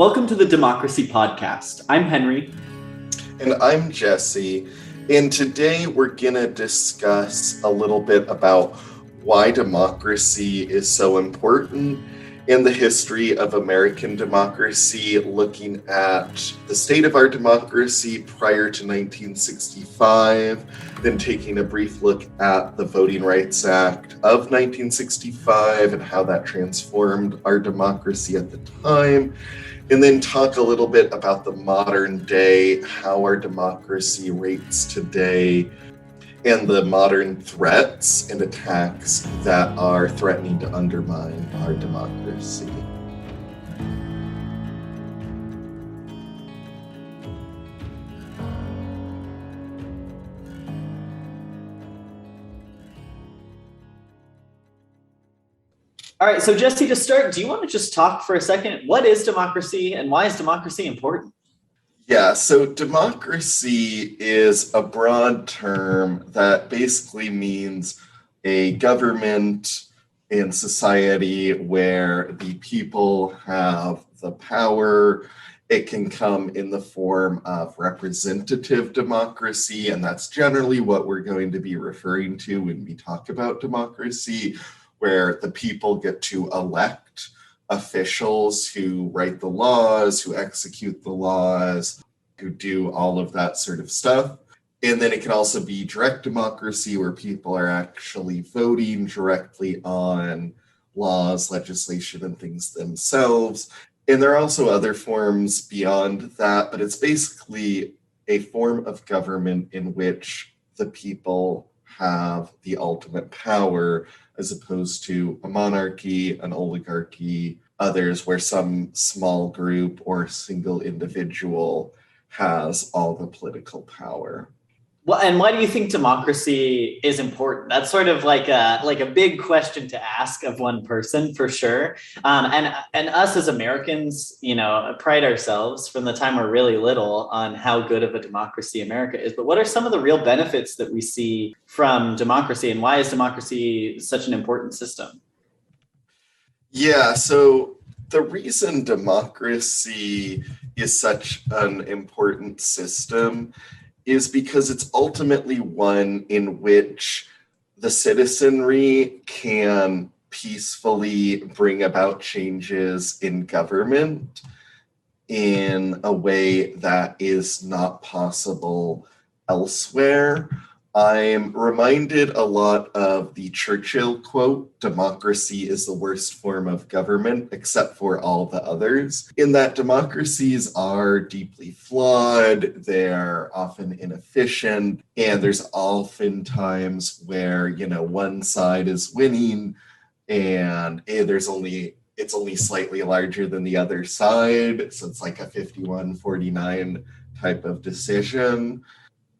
Welcome to the Democracy Podcast. I'm Henry. And I'm Jesse. And today we're going to discuss a little bit about why democracy is so important in the history of American democracy, looking at the state of our democracy prior to 1965, then taking a brief look at the Voting Rights Act of 1965 and how that transformed our democracy at the time, and then talk a little bit about the modern day, how our democracy rates today, and the modern threats and attacks that are threatening to undermine our democracy. All right, so Jesse, to start, do you want to just talk for a second? What is democracy and why is democracy important? Yeah, so democracy is a broad term that basically means a government in society where the people have the power. It can come in the form of representative democracy, and that's generally what we're going to be referring to when we talk about democracy, where the people get to elect officials who write the laws, who execute the laws, who do all of that sort of stuff. And then it can also be direct democracy, where people are actually voting directly on laws, legislation, and things themselves. And there are also other forms beyond that, but it's basically a form of government in which the people have the ultimate power, as opposed to a monarchy, an oligarchy, others where some small group or single individual has all the political power. Well, and why do you think democracy is important? That's sort of like a big question to ask of one person, for sure. And us as Americans, pride ourselves from the time we're really little on how good of a democracy America is. But what are some of the real benefits that we see from democracy, and why is democracy such an important system? Yeah, so the reason democracy is such an important system is because it's ultimately one in which the citizenry can peacefully bring about changes in government in a way that is not possible elsewhere. I'm reminded a lot of the Churchill quote, "Democracy is the worst form of government, except for all the others," in that democracies are deeply flawed, they're often inefficient, and there's often times where, one side is winning and it's only slightly larger than the other side. So it's like a 51-49 type of decision.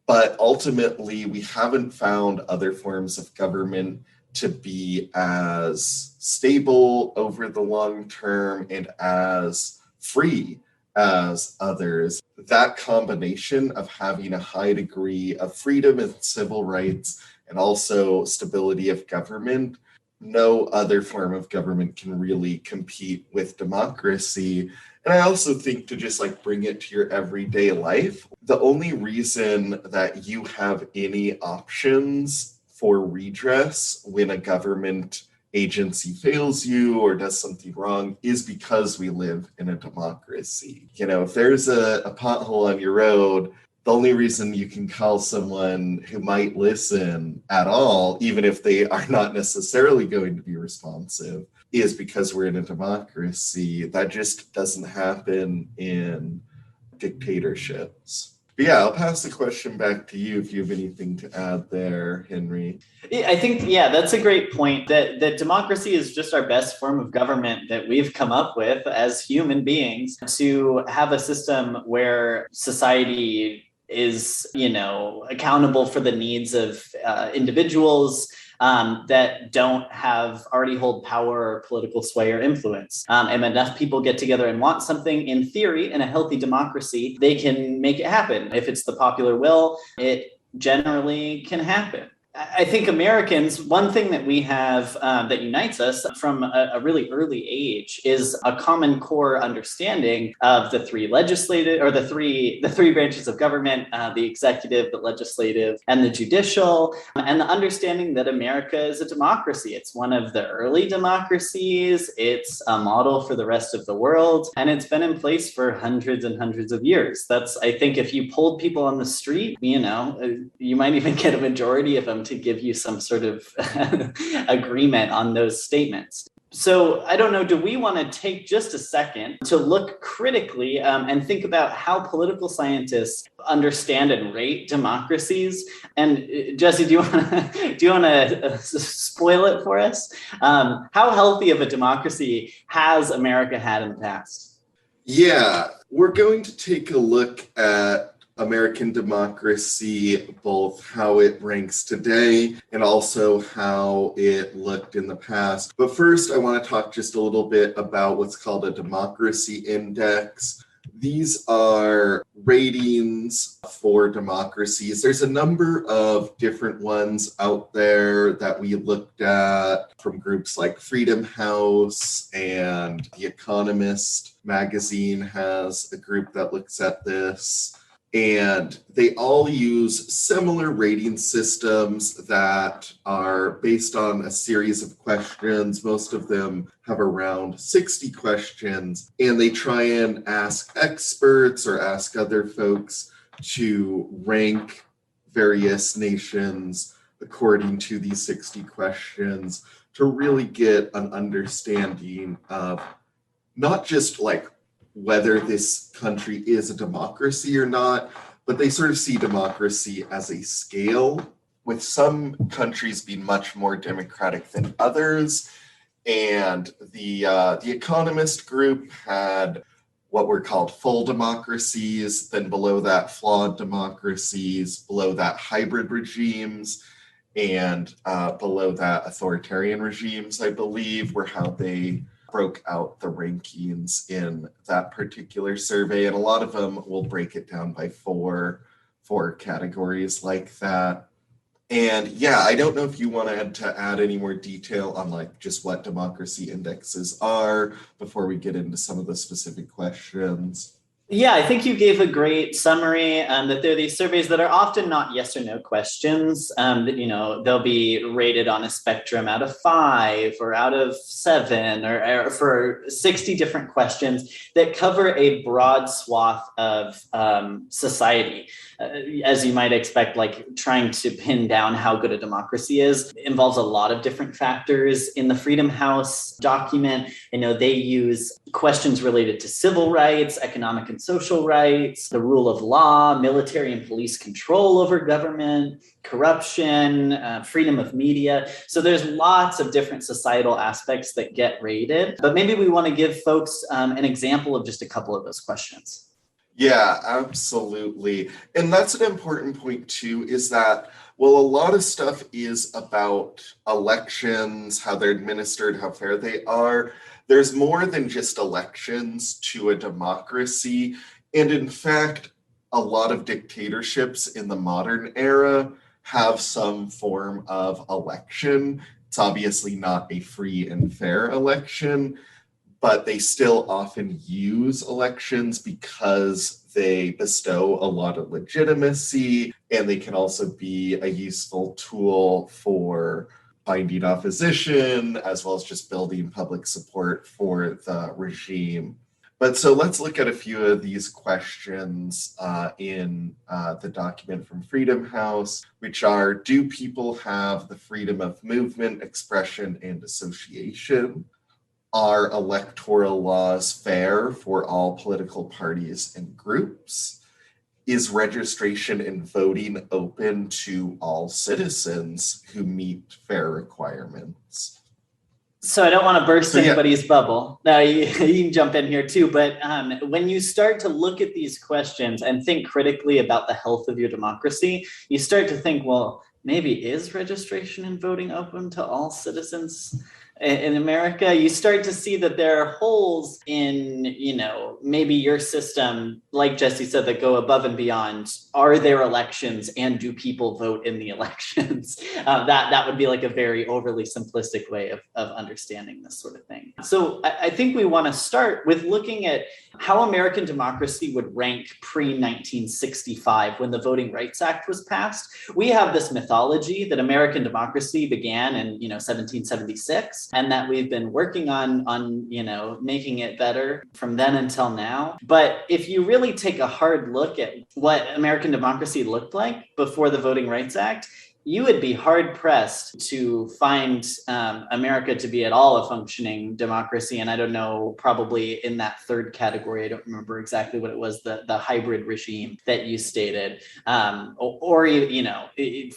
But ultimately, we haven't found other forms of government to be as stable over the long term and as free as others. That combination of having a high degree of freedom and civil rights and also stability of government, no other form of government can really compete with democracy. And I also think, to just bring it to your everyday life, the only reason that you have any options for redress when a government agency fails you or does something wrong is because we live in a democracy. If there's a pothole on your road, the only reason you can call someone who might listen at all, even if they are not necessarily going to be responsive, is because we're in a democracy. That just doesn't happen in dictatorships. But yeah, I'll pass the question back to you if you have anything to add there, Henry. I think, that's a great point, that democracy is just our best form of government that we've come up with as human beings, to have a system where society is, accountable for the needs of individuals that don't already hold power or political sway or influence. And enough people get together and want something, in theory, in a healthy democracy, they can make it happen. If it's the popular will, it generally can happen. I think Americans, one thing that we have that unites us from a really early age is a common core understanding of the three legislative or the three branches of government, the executive, the legislative, and the judicial, and the understanding that America is a democracy. It's one of the early democracies. It's a model for the rest of the world, and it's been in place for hundreds and hundreds of years. That's, I think, if you polled people on the street, you might even get a majority of them to give you some sort of agreement on those statements. So I don't know, do we want to take just a second to look critically and think about how political scientists understand and rate democracies? And Jesse, do you want to spoil it for us? How healthy of a democracy has America had in the past? Yeah, we're going to take a look at American democracy, both how it ranks today and also how it looked in the past. But first, I want to talk just a little bit about what's called a democracy index. These are ratings for democracies. There's a number of different ones out there that we looked at from groups like Freedom House, and The Economist magazine has a group that looks at this. And they all use similar rating systems that are based on a series of questions. Most of them have around 60 questions, and they try and ask experts or ask other folks to rank various nations according to these 60 questions to really get an understanding of not just like whether this country is a democracy or not, but they sort of see democracy as a scale, with some countries being much more democratic than others. And the Economist group had what were called full democracies, then below that flawed democracies, below that hybrid regimes, and below that authoritarian regimes, I believe, were how they broke out the rankings in that particular survey. And a lot of them will break it down by four categories like that. And yeah, I don't know if you wanted to add any more detail on like just what democracy indexes are before we get into some of the specific questions. Yeah, I think you gave a great summary, that there are these surveys that are often not yes or no questions. That, they'll be rated on a spectrum out of 5 or out of 7 or for 60 different questions that cover a broad swath of society. As you might expect, like trying to pin down how good a democracy is involves a lot of different factors. In the Freedom House document, they use questions related to civil rights, economic and social rights, the rule of law, military and police control over government, corruption, freedom of media. So there's lots of different societal aspects that get rated. But maybe we want to give folks an example of just a couple of those questions. Yeah, absolutely. And that's an important point too, is that, well, a lot of stuff is about elections, how they're administered, how fair they are. There's more than just elections to a democracy. And in fact, a lot of dictatorships in the modern era have some form of election. It's obviously not a free and fair election, but they still often use elections because they bestow a lot of legitimacy, and they can also be a useful tool for finding opposition, as well as just building public support for the regime. But so let's look at a few of these questions in the document from Freedom House, which are, do people have the freedom of movement, expression, and association? Are electoral laws fair for all political parties and groups? Is registration and voting open to all citizens who meet fair requirements? So I don't want to burst anybody's bubble. No, you can jump in here too. But when you start to look at these questions and think critically about the health of your democracy, you start to think, well, maybe is registration and voting open to all citizens? in America, you start to see that there are holes in, maybe your system, like Jesse said, that go above and beyond. Are there elections and do people vote in the elections? That would be like a very overly simplistic way of understanding this sort of thing. So I think we want to start with looking at how American democracy would rank pre-1965 when the Voting Rights Act was passed. We have this mythology that American democracy began in 1776, and that we've been working on making it better from then until now. But if you really take a hard look at what American democracy looked like before the Voting Rights Act, you would be hard pressed to find America to be at all a functioning democracy. And I don't know, probably in that third category, I don't remember exactly what it was, the hybrid regime that you stated. Or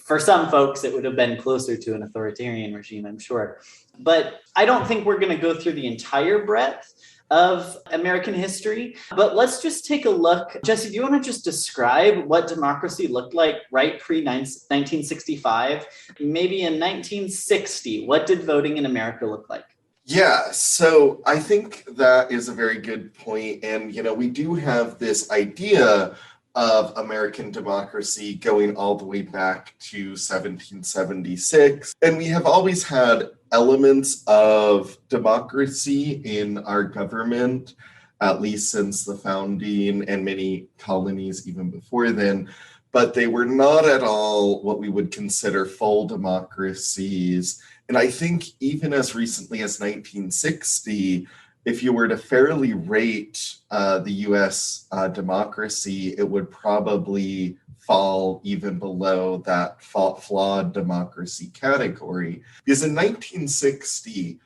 for some folks, it would have been closer to an authoritarian regime, I'm sure. But I don't think we're going to go through the entire breadth of American history, but let's just take a look. Jesse, do you want to just describe what democracy looked like right pre-1965? Maybe in 1960, what did voting in America look like? Yeah, so I think that is a very good point. And, we do have this idea of American democracy going all the way back to 1776. And we have always had elements of democracy in our government, at least since the founding and many colonies even before then. But they were not at all what we would consider full democracies. And I think even as recently as 1960, if you were to fairly rate the US democracy, it would probably fall even below that flawed democracy category. Because in 1960,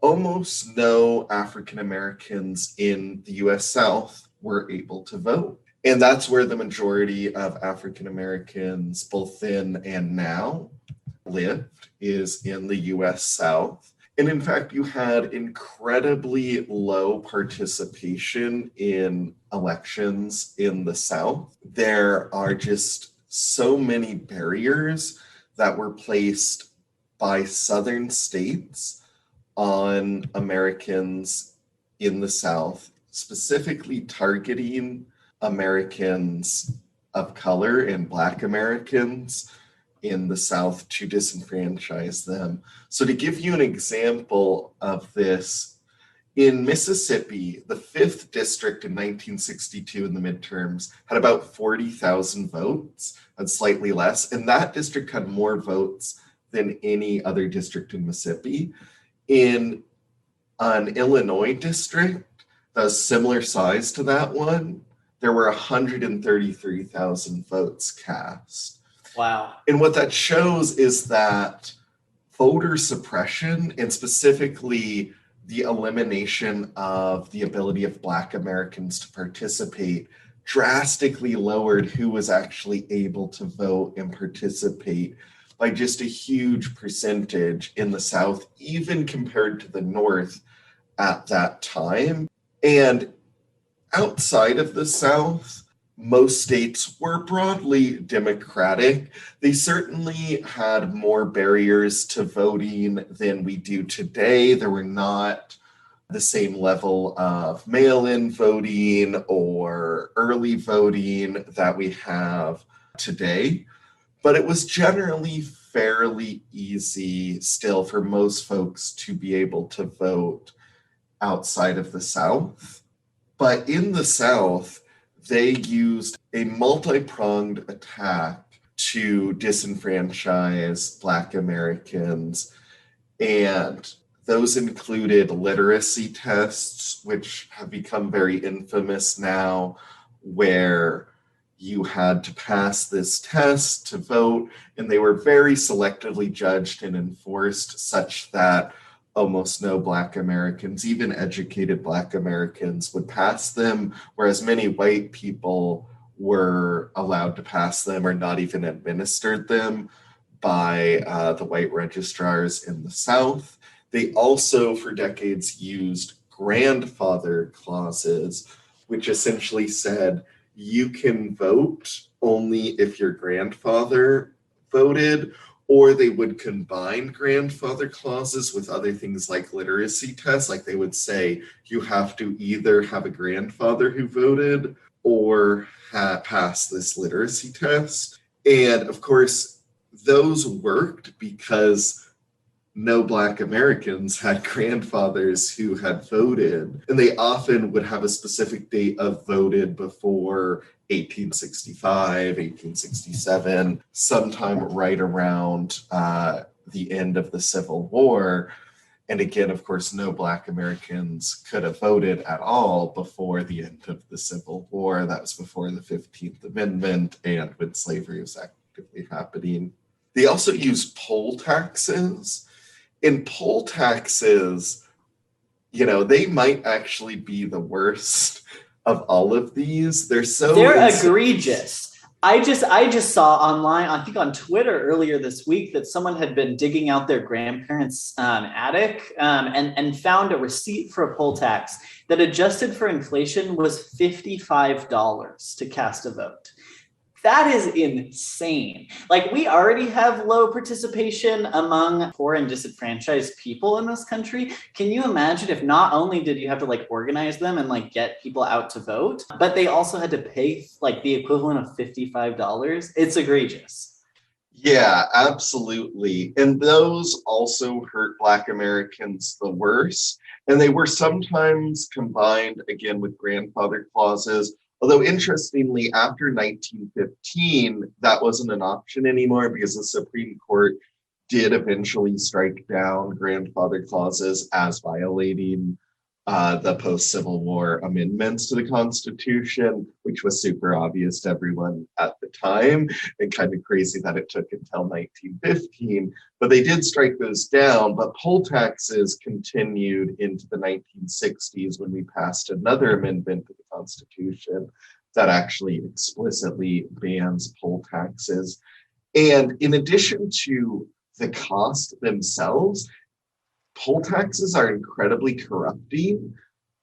almost no African Americans in the US South were able to vote. And that's where the majority of African Americans, both then and now, lived, is in the US South. And in fact, you had incredibly low participation in elections in the South. There are just so many barriers that were placed by Southern states on Americans in the South, specifically targeting Americans of color and Black Americans in the South to disenfranchise them. So to give you an example of this, in Mississippi, the 5th district in 1962 in the midterms had about 40,000 votes, and slightly less, and that district had more votes than any other district in Mississippi. In an Illinois district that was similar size to that one, there were 133,000 votes cast. Wow. And what that shows is that voter suppression, and specifically the elimination of the ability of Black Americans to participate, drastically lowered who was actually able to vote and participate by just a huge percentage in the South, even compared to the North at that time. And outside of the South, most states were broadly Democratic. They certainly had more barriers to voting than we do today. There were not the same level of mail-in voting or early voting that we have today. But it was generally fairly easy still for most folks to be able to vote outside of the South. But in the South, they used a multi-pronged attack to disenfranchise Black Americans. And those included literacy tests, which have become very infamous now, where you had to pass this test to vote, and they were very selectively judged and enforced such that almost no Black Americans, even educated Black Americans, would pass them, whereas many white people were allowed to pass them or not even administered them by the white registrars in the South. They also, for decades, used grandfather clauses, which essentially said you can vote only if your grandfather voted, or they would combine grandfather clauses with other things like literacy tests. Like they would say you have to either have a grandfather who voted or pass this literacy test. And of course, those worked because no Black Americans had grandfathers who had voted, and they often would have a specific date of voted before 1865, 1867, sometime right around the end of the Civil War. And again, of course, no Black Americans could have voted at all before the end of the Civil War. That was before the 15th Amendment and when slavery was actively happening. They also used poll taxes. And poll taxes, they might actually be the worst of all of these. They're egregious. I just saw online, I think on Twitter earlier this week, that someone had been digging out their grandparents' attic and found a receipt for a poll tax that, adjusted for inflation, was $55 to cast a vote. That is insane. Like, we already have low participation among poor and disenfranchised people in this country. Can you imagine if not only did you have to organize them and get people out to vote, but they also had to pay the equivalent of $55? It's egregious. Yeah, absolutely. And those also hurt Black Americans the worst. And they were sometimes combined again with grandfather clauses. Although interestingly, after 1915, that wasn't an option anymore because the Supreme Court did eventually strike down grandfather clauses as violating the post-Civil War amendments to the Constitution, which was super obvious to everyone at the time and kind of crazy that it took until 1915. But they did strike those down, but poll taxes continued into the 1960s when we passed another amendment to the Constitution that actually explicitly bans poll taxes. And in addition to the cost themselves, poll taxes are incredibly corrupting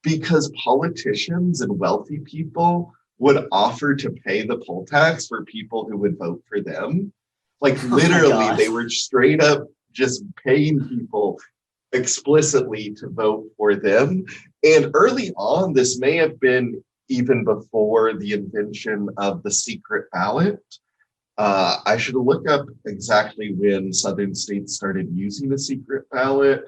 because politicians and wealthy people would offer to pay the poll tax for people who would vote for them. Literally, they were straight up just paying people explicitly to vote for them. And early on, this may have been even before the invention of the secret ballot. I should look up exactly when Southern states started using a secret ballot.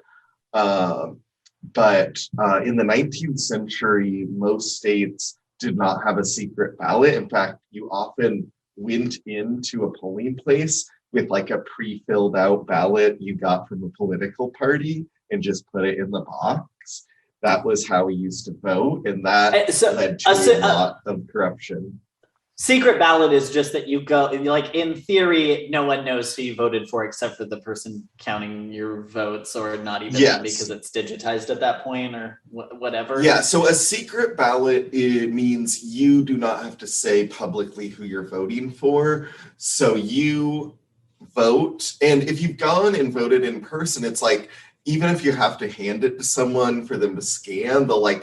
But in the 19th century, most states did not have a secret ballot. In fact, you often went into a polling place with a pre-filled out ballot you got from a political party and just put it in the box. That was how we used to vote, and that led to a lot of corruption. Secret ballot is just that you go, in theory, no one knows who you voted for except for the person counting your votes, or not even because it's digitized at that point or whatever. Yeah, so a secret ballot, it means you do not have to say publicly who you're voting for. So you vote, and if you've gone and voted in person, it's even if you have to hand it to someone for them to scan, they'll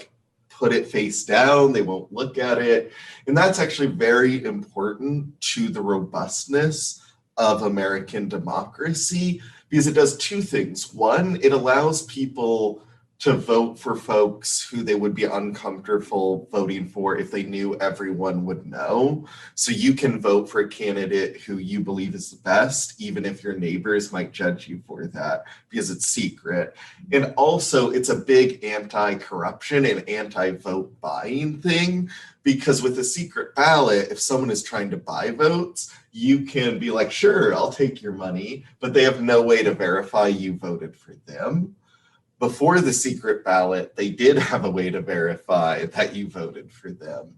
put it face down, they won't look at it. And that's actually very important to the robustness of American democracy because it does two things. One, it allows people to vote for folks who they would be uncomfortable voting for if they knew everyone would know. So you can vote for a candidate who you believe is the best, even if your neighbors might judge you for that because it's secret. And also it's a big anti-corruption and anti-vote buying thing, because with a secret ballot, if someone is trying to buy votes, you can be sure, I'll take your money, but they have no way to verify you voted for them. Before the secret ballot, they did have a way to verify that you voted for them.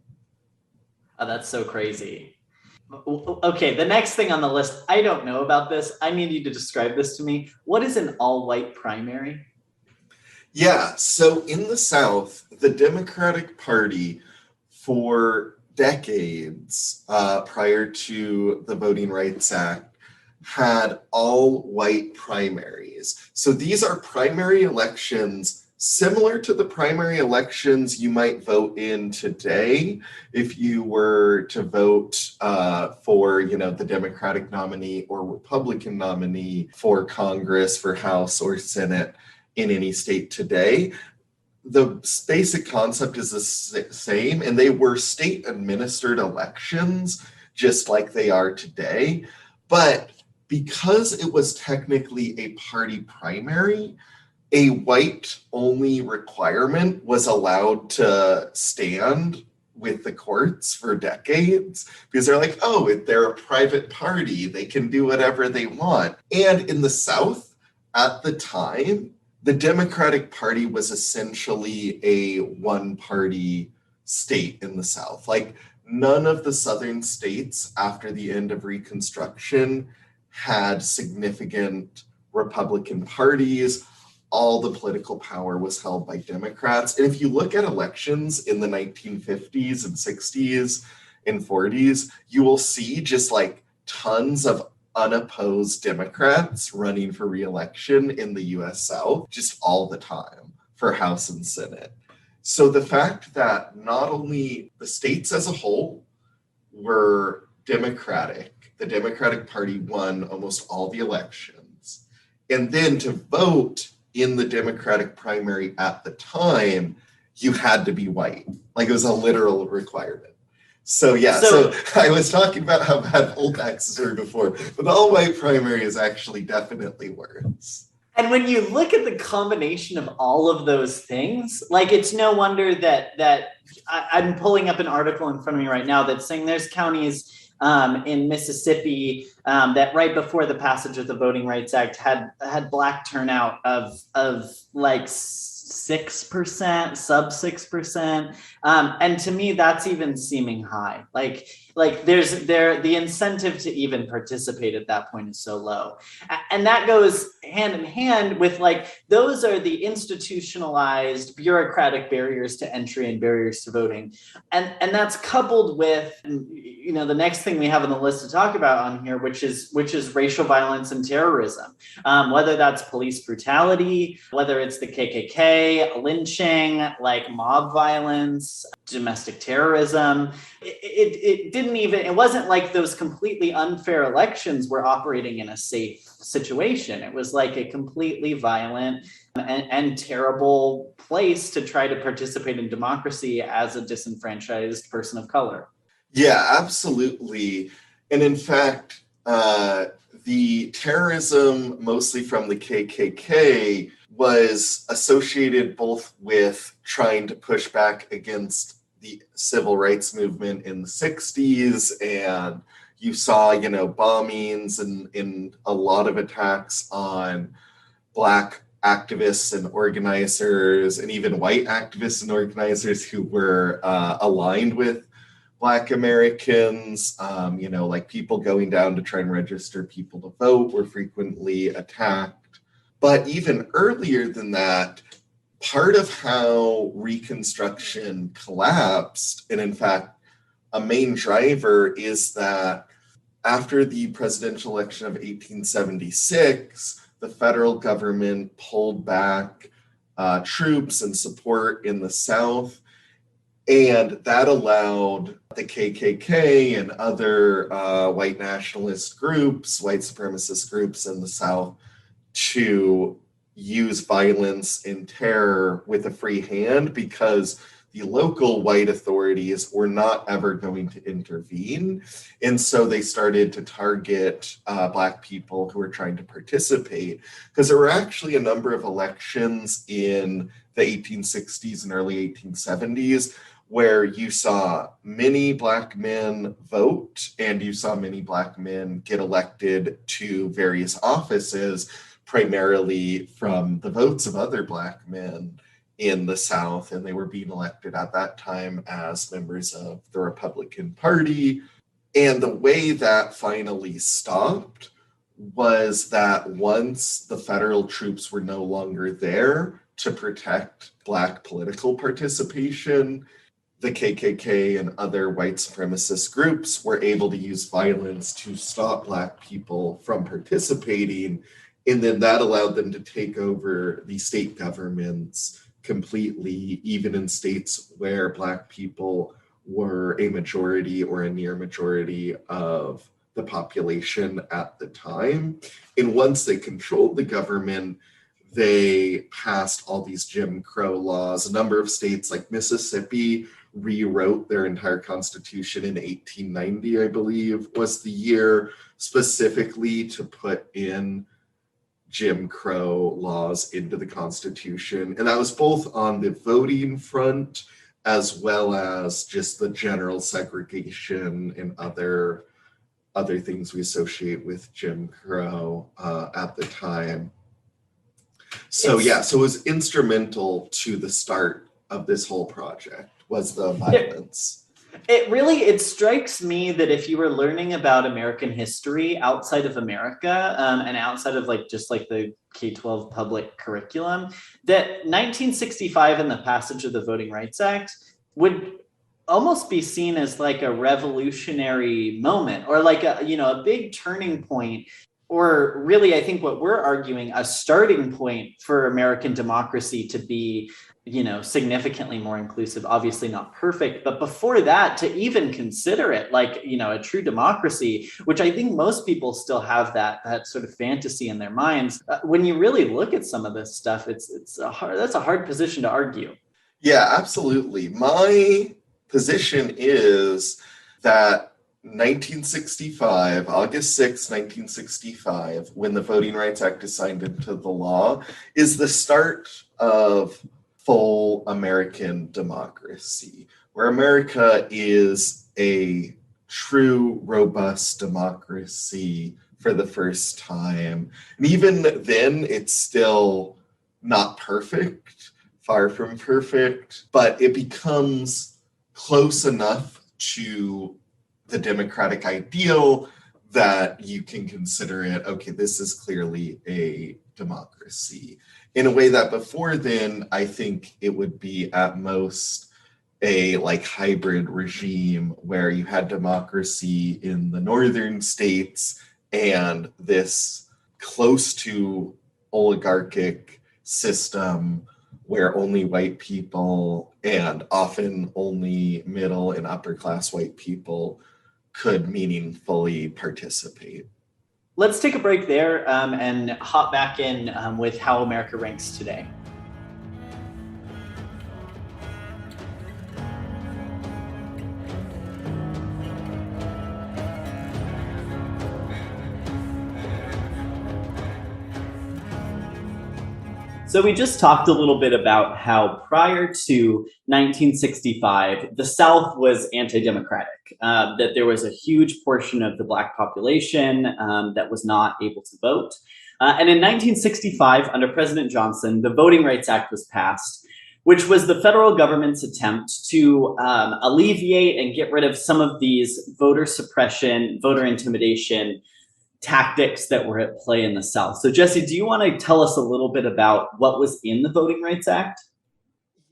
Oh, that's so crazy. Okay, the next thing on the list, I don't know about this. I need you to describe this to me. What is an all-white primary? Yeah, so in the South, the Democratic Party for decades prior to the Voting Rights Act had all-white primaries. So these are primary elections Similar to the primary elections you might vote in today, if you were to vote for, the Democratic nominee or Republican nominee for Congress, for House or Senate in any state today, the basic concept is the same, and they were state administered elections just like they are today. But because it was technically a party primary, a white-only requirement was allowed to stand with the courts for decades because they're like, oh, they're a private party. They can do whatever they want. And in the South, at the time, the Democratic Party was essentially a one-party state in the South. Like, none of the Southern states after the end of Reconstruction had significant Republican parties. All the political power was held by Democrats. And if you look at elections in the 1950s and 60s and 40s, you will see just like tons of unopposed Democrats running for re-election in the US South just all the time for House and Senate. So the fact that not only the states as a whole were Democratic, the Democratic Party won almost all the elections, and then to vote in the Democratic primary at the time, you had to be white. Like, it was a literal requirement. So I was talking about how bad poll taxes were before, but the all-white primary is actually definitely worse. And when you look at the combination of all of those things, like, it's no wonder that I'm pulling up an article in front of me right now that's saying there's counties in Mississippi that right before the passage of the Voting Rights Act had black turnout of like 6%, sub 6%. And to me, that's even seeming high. Like the incentive to even participate at that point is so low. And that goes hand in hand with, like, those are the institutionalized bureaucratic barriers to entry and barriers to voting. And that's coupled with, the next thing we have on the list to talk about on here, which is racial violence and terrorism, whether that's police brutality, whether it's the KKK, lynching, like mob violence, domestic terrorism. It wasn't like those completely unfair elections were operating in a safe situation. It was like a completely violent and terrible place to try to participate in democracy as a disenfranchised person of color. Yeah, absolutely. And in fact, the terrorism, mostly from the KKK, was associated both with trying to push back against the civil rights movement in the 60s, and you saw, bombings and a lot of attacks on Black activists and organizers, and even white activists and organizers who were aligned with Black Americans. Like people going down to try and register people to vote were frequently attacked. But even earlier than that, part of how Reconstruction collapsed, and in fact, a main driver, is that after the presidential election of 1876, the federal government pulled back troops and support in the South, and that allowed the KKK and other white nationalist groups, white supremacist groups in the South, to use violence and terror with a free hand, because the local white authorities were not ever going to intervene. And so they started to target Black people who were trying to participate, because there were actually a number of elections in the 1860s and early 1870s where you saw many Black men vote and you saw many Black men get elected to various offices, primarily from the votes of other Black men in the South, and they were being elected at that time as members of the Republican Party. And the way that finally stopped was that once the federal troops were no longer there to protect Black political participation, the KKK and other white supremacist groups were able to use violence to stop Black people from participating. And then that allowed them to take over the state governments completely, even in states where Black people were a majority or a near majority of the population at the time. And once they controlled the government, they passed all these Jim Crow laws. A number of states like Mississippi rewrote their entire constitution in 1890, I believe, was the year, specifically to put in Jim Crow laws into the Constitution. And that was both on the voting front as well as just the general segregation and other things we associate with Jim Crow at the time. So so it was instrumental to the start of this whole project, was the violence. It strikes me that if you were learning about American history outside of America and outside of just the K-12 public curriculum, that 1965 and the passage of the Voting Rights Act would almost be seen as like a revolutionary moment, or like a big turning point, or really, I think what we're arguing, a starting point for American democracy to be significantly more inclusive. Obviously not perfect, but before that, to even consider it a true democracy, which I think most people still have that sort of fantasy in their minds. When you really look at some of this stuff, that's a hard position to argue. Yeah, absolutely. My position is that 1965, August 6, 1965, when the Voting Rights Act is signed into the law, is the start of full American democracy, where America is a true, robust democracy for the first time. And even then, it's still not perfect, far from perfect, but it becomes close enough to the democratic ideal that you can consider it, okay, this is clearly a democracy. In a way that before then, I think it would be at most a hybrid regime where you had democracy in the northern states and this close to oligarchic system where only white people, and often only middle and upper class white people, could meaningfully participate. Let's take a break there and hop back in with how America ranks today. So we just talked a little bit about how prior to 1965, the South was anti-democratic, that there was a huge portion of the Black population that was not able to vote. And in 1965, under President Johnson, the Voting Rights Act was passed, which was the federal government's attempt to alleviate and get rid of some of these voter suppression, voter intimidation tactics that were at play in the South. So Jesse, do you want to tell us a little bit about what was in the Voting Rights Act?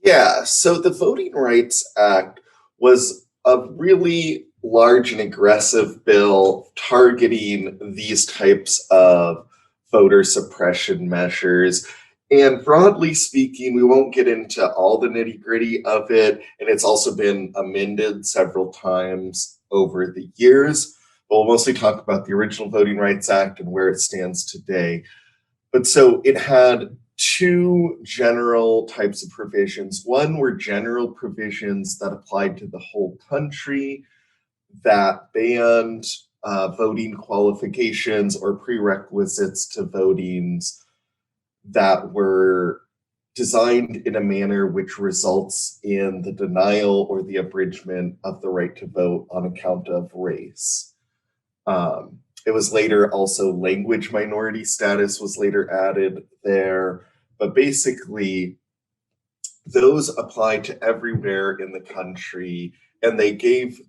Yeah, so the Voting Rights Act was a really large and aggressive bill targeting these types of voter suppression measures. And broadly speaking, we won't get into all the nitty-gritty of it, and it's also been amended several times over the years. We'll mostly talk about the original Voting Rights Act and where it stands today. But so it had two general types of provisions. One were general provisions that applied to the whole country that banned voting qualifications or prerequisites to votings that were designed in a manner which results in the denial or the abridgment of the right to vote on account of race. It was later also language minority status was later added there, but basically those applied to everywhere in the country, and they gave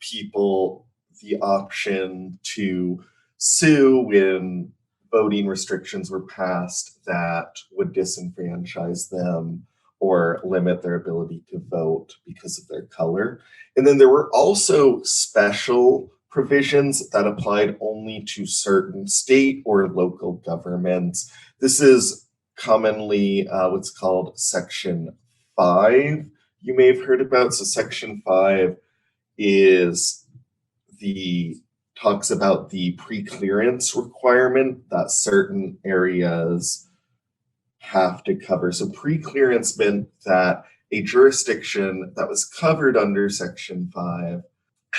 people the option to sue when voting restrictions were passed that would disenfranchise them or limit their ability to vote because of their color. And then there were also special provisions that applied only to certain state or local governments. This is commonly what's called Section 5, you may have heard about. So Section 5 is talks about the pre-clearance requirement that certain areas have to cover. So pre-clearance meant that a jurisdiction that was covered under Section 5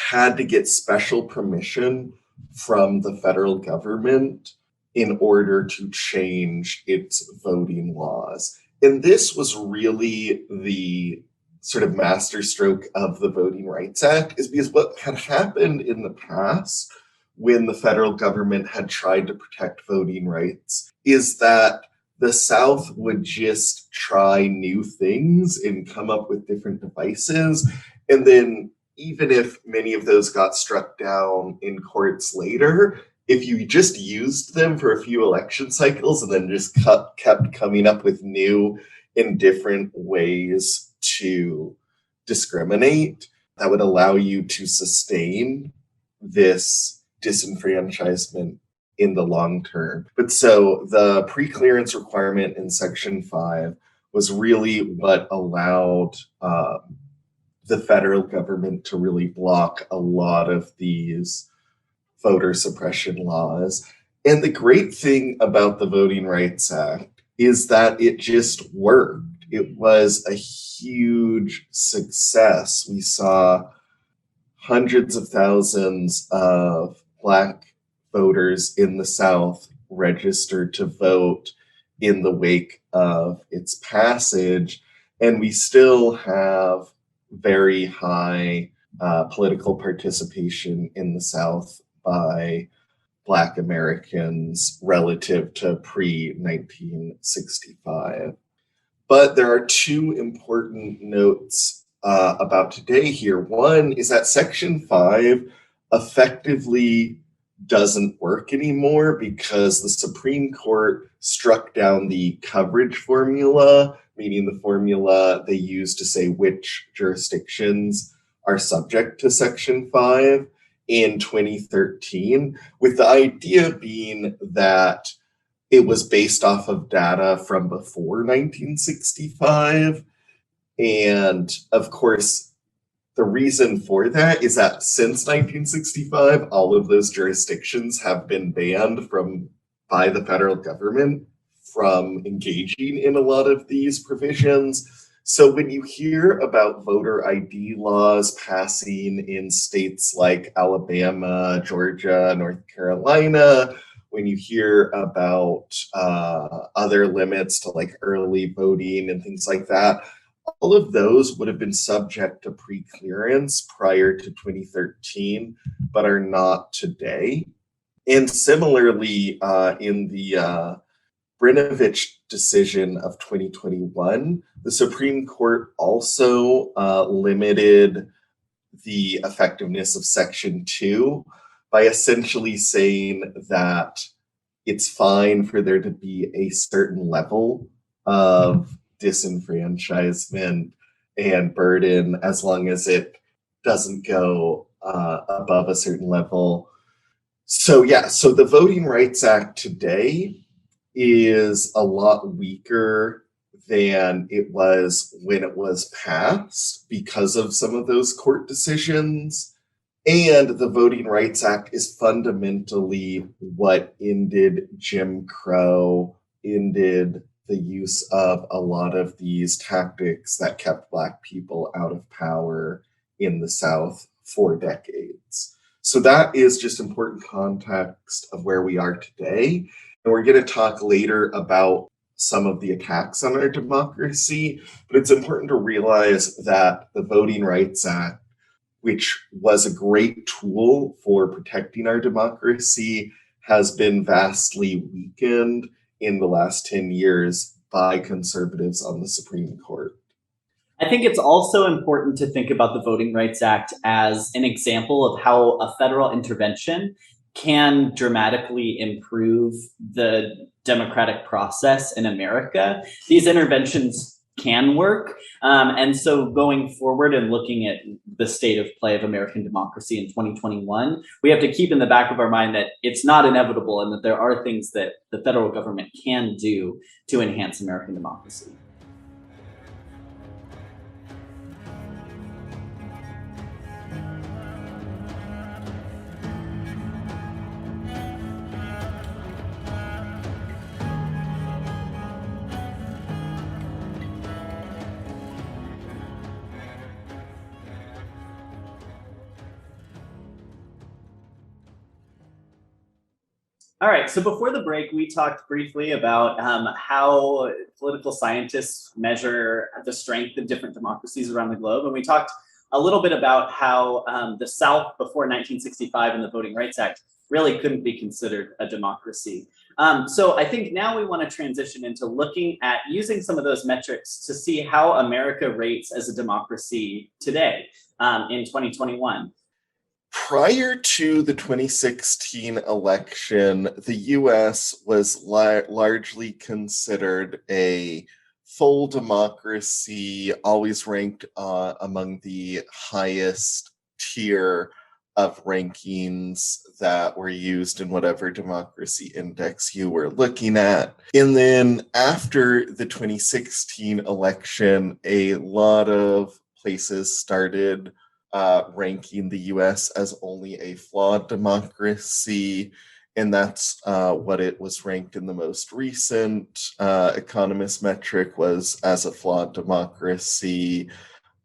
had to get special permission from the federal government in order to change its voting laws. And this was really the sort of masterstroke of the Voting Rights Act, is because what had happened in the past when the federal government had tried to protect voting rights is that the South would just try new things and come up with different devices. And then even if many of those got struck down in courts later, if you just used them for a few election cycles and then just kept coming up with new and different ways to discriminate, that would allow you to sustain this disenfranchisement in the long term. But so the pre-clearance requirement in Section 5 was really what allowed the federal government to really block a lot of these voter suppression laws. And the great thing about the Voting Rights Act is that it just worked. It was a huge success. We saw hundreds of thousands of Black voters in the South registered to vote in the wake of its passage. And we still have very high political participation in the South by Black Americans relative to pre-1965. But there are two important notes about today here. One is that Section 5 effectively doesn't work anymore because the Supreme Court struck down the coverage formula, meaning the formula they use to say which jurisdictions are subject to Section 5 in 2013, with the idea being that it was based off of data from before 1965. And of course, the reason for that is that since 1965, all of those jurisdictions have been banned by the federal government from engaging in a lot of these provisions. So when you hear about voter ID laws passing in states like Alabama, Georgia, North Carolina, when you hear about other limits to like early voting and things like that, all of those would have been subject to pre-clearance prior to 2013, but are not today. And similarly, in the Brinovich decision of 2021, the Supreme Court also limited the effectiveness of Section 2 by essentially saying that it's fine for there to be a certain level of disenfranchisement and burden as long as it doesn't go above a certain level. So the Voting Rights Act today is a lot weaker than it was when it was passed because of some of those court decisions. And the Voting Rights Act is fundamentally what ended Jim Crow, ended the use of a lot of these tactics that kept Black people out of power in the South for decades. So that is just important context of where we are today. And we're going to talk later about some of the attacks on our democracy, but it's important to realize that the Voting Rights Act, which was a great tool for protecting our democracy, has been vastly weakened in the last 10 years by conservatives on the Supreme Court. I think it's also important to think about the Voting Rights Act as an example of how a federal intervention can dramatically improve the democratic process in America. These interventions can work. And so going forward and looking at the state of play of American democracy in 2021, we have to keep in the back of our mind that it's not inevitable and that there are things that the federal government can do to enhance American democracy. All right, so before the break, we talked briefly about how political scientists measure the strength of different democracies around the globe. And we talked a little bit about how the South before 1965 and the Voting Rights Act really couldn't be considered a democracy. So I think now we want to transition into looking at using some of those metrics to see how America rates as a democracy today in 2021. Prior to the 2016 election, the US was largely considered a full democracy, always ranked among the highest tier of rankings that were used in whatever democracy index you were looking at. And then after the 2016 election, a lot of places started ranking the US as only a flawed democracy, and that's what it was ranked in the most recent Economist metric was as a flawed democracy.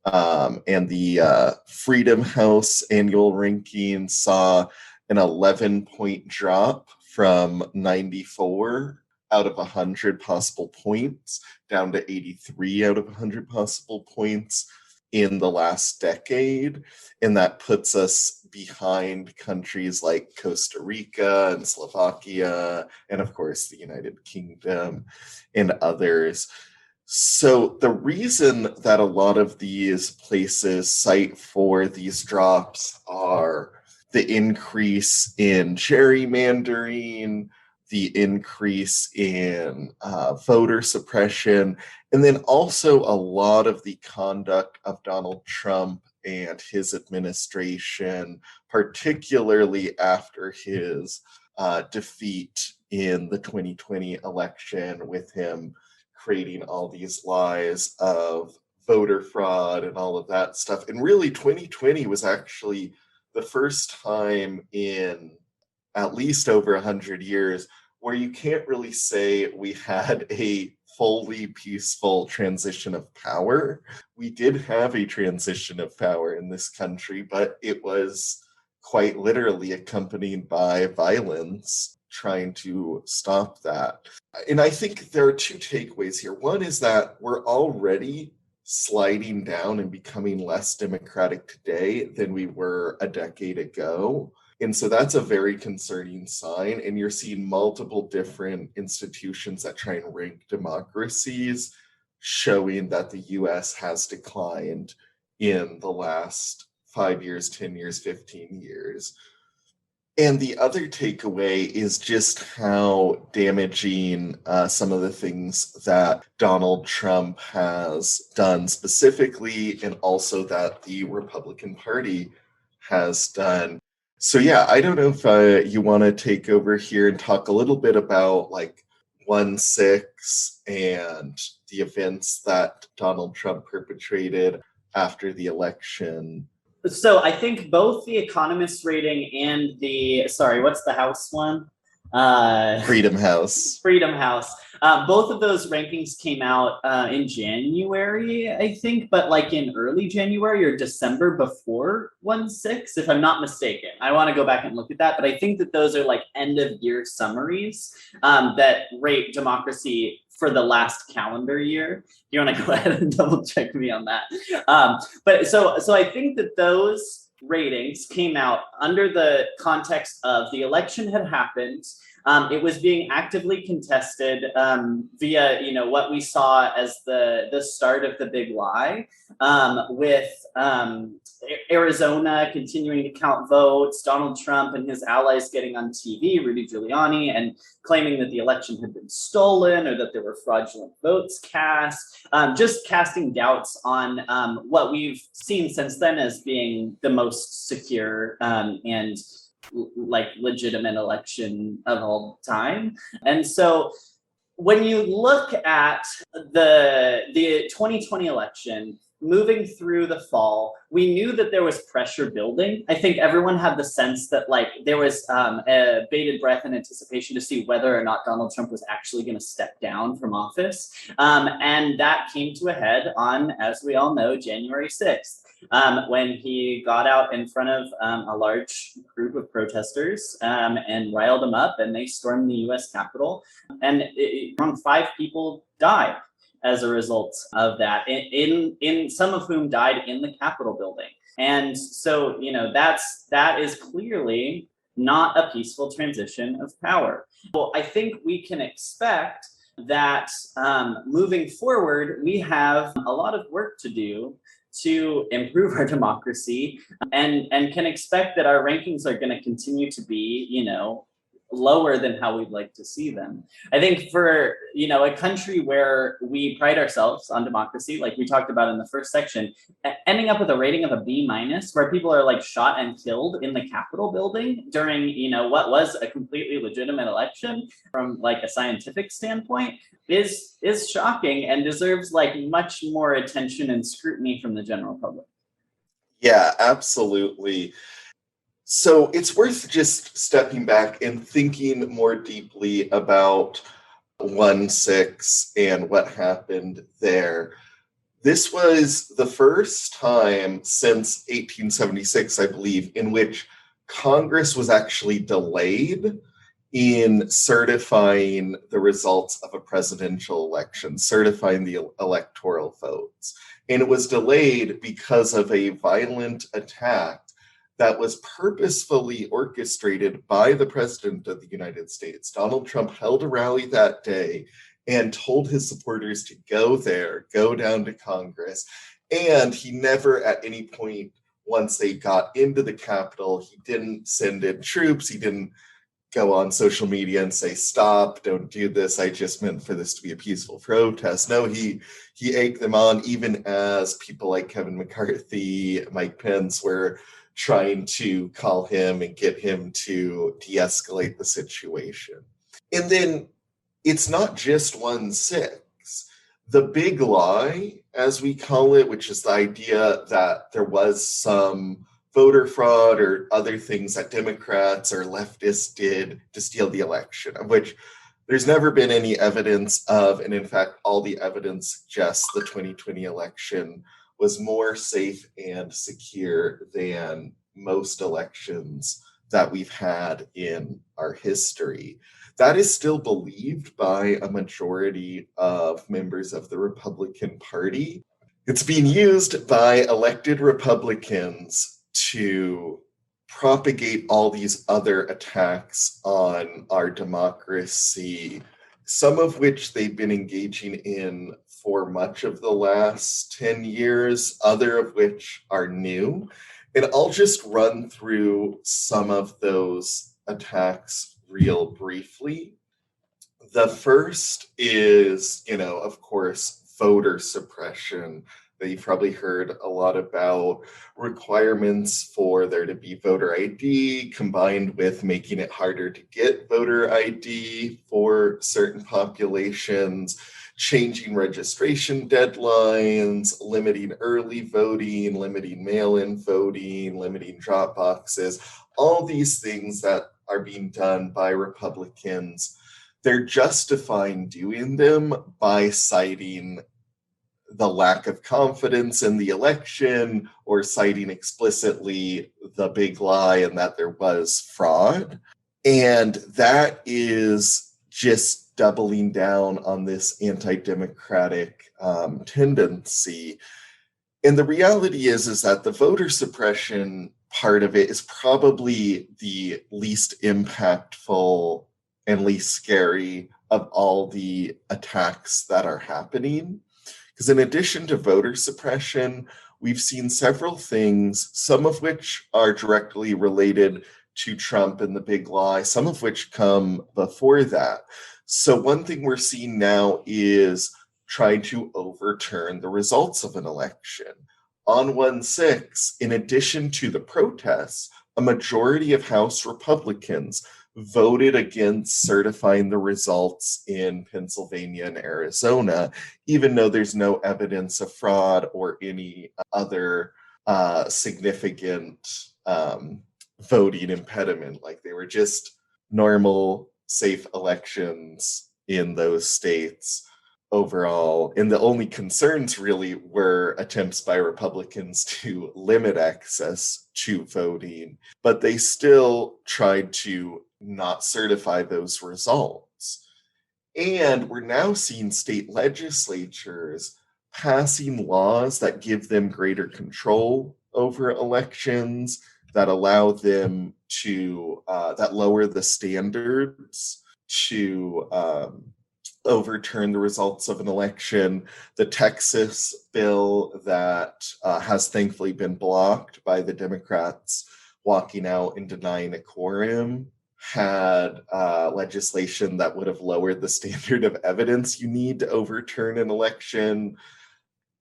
And the Freedom House annual ranking saw an 11-point drop from 94 out of 100 possible points down to 83 out of 100 possible points in the last decade, and that puts us behind countries like Costa Rica and Slovakia, and of course the United Kingdom and others. So the reason that a lot of these places cite for these drops are the increase in gerrymandering, the increase in voter suppression, and then also a lot of the conduct of Donald Trump and his administration, particularly after his defeat in the 2020 election, with him creating all these lies of voter fraud and all of that stuff. And really, 2020 was actually the first time in at least over 100 years where you can't really say we had a fully peaceful transition of power. We did have a transition of power in this country, but it was quite literally accompanied by violence trying to stop that. And I think there are two takeaways here. One is that we're already sliding down and becoming less democratic today than we were a decade ago. And so that's a very concerning sign. And you're seeing multiple different institutions that try and rank democracies showing that the US has declined in the last 5 years, 10 years, 15 years. And the other takeaway is just how damaging some of the things that Donald Trump has done specifically, and also that the Republican Party has done. So yeah, I don't know if you want to take over here and talk a little bit about like 1/6 and the events that Donald Trump perpetrated after the election. So I think both the Economist rating and the, sorry, what's the House one? Freedom House. Freedom House. Both of those rankings came out in January, I think, but like in early January or December before 1/6, if I'm not mistaken. I want to go back and look at that, but I think that those are like end of year summaries that rate democracy for the last calendar year. You want to go ahead and double check me on that. But so I think that those ratings came out under the context of the election had happened. It was being actively contested via, what we saw as the start of the big lie, with Arizona continuing to count votes, Donald Trump and his allies getting on TV, Rudy Giuliani, and claiming that the election had been stolen or that there were fraudulent votes cast, just casting doubts on what we've seen since then as being the most secure and like legitimate election of all time. And so when you look at the 2020 election, moving through the fall, we knew that there was pressure building. I think everyone had the sense that there was a bated breath in anticipation to see whether or not Donald Trump was actually going to step down from office. And that came to a head on, as we all know, January 6th. When he got out in front of a large group of protesters and riled them up, and they stormed the US Capitol, and around 5 people died as a result of that, in some of whom died in the Capitol building. And so, that is clearly not a peaceful transition of power. Well, I think we can expect that moving forward, we have a lot of work to do to improve our democracy, and can expect that our rankings are going to continue to be, lower than how we'd like to see them. I think for, a country where we pride ourselves on democracy, like we talked about in the first section, ending up with a rating of a B-, where people are shot and killed in the Capitol building during, what was a completely legitimate election from a scientific standpoint, is shocking and deserves much more attention and scrutiny from the general public. Yeah, absolutely. So it's worth just stepping back and thinking more deeply about 1/6 and what happened there. This was the first time since 1876, I believe, in which Congress was actually delayed in certifying the results of a presidential election, certifying the electoral votes. And it was delayed because of a violent attack that was purposefully orchestrated by the President of the United States. Donald Trump held a rally that day and told his supporters to go there, go down to Congress. And he never at any point, once they got into the Capitol, he didn't send in troops. He didn't go on social media and say, stop, don't do this. I just meant for this to be a peaceful protest. No, he egged them on, even as people like Kevin McCarthy, Mike Pence were trying to call him and get him to de-escalate the situation. And then it's not just 1/6. The big lie, as we call it, which is the idea that there was some voter fraud or other things that Democrats or leftists did to steal the election, of which there's never been any evidence of, and in fact, all the evidence suggests the 2020 election was more safe and secure than most elections that we've had in our history. That is still believed by a majority of members of the Republican Party. It's being used by elected Republicans to propagate all these other attacks on our democracy, some of which they've been engaging in for much of the last 10 years, other of which are new. And I'll just run through some of those attacks real briefly. The first is, of course, voter suppression that you've probably heard a lot about, requirements for there to be voter ID combined with making it harder to get voter ID for certain populations, changing registration deadlines, limiting early voting, limiting mail-in voting, limiting drop boxes, all these things that are being done by Republicans. They're justifying doing them by citing the lack of confidence in the election or citing explicitly the big lie and that there was fraud. And that is just doubling down on this anti-democratic tendency. And the reality is that the voter suppression part of it is probably the least impactful and least scary of all the attacks that are happening. Because in addition to voter suppression, we've seen several things, some of which are directly related to Trump and the big lie, some of which come before that. So, one thing we're seeing now is trying to overturn the results of an election. On 1/6, in addition to the protests, a majority of House Republicans voted against certifying the results in Pennsylvania and Arizona, even though there's no evidence of fraud or any other significant voting impediment. Like they were just normal, safe elections in those states overall. And the only concerns really were attempts by Republicans to limit access to voting, but they still tried to not certify those results. And we're now seeing state legislatures passing laws that give them greater control over elections, that allow them to, that lower the standards to overturn the results of an election. The Texas bill that has thankfully been blocked by the Democrats walking out and denying a quorum had legislation that would have lowered the standard of evidence you need to overturn an election.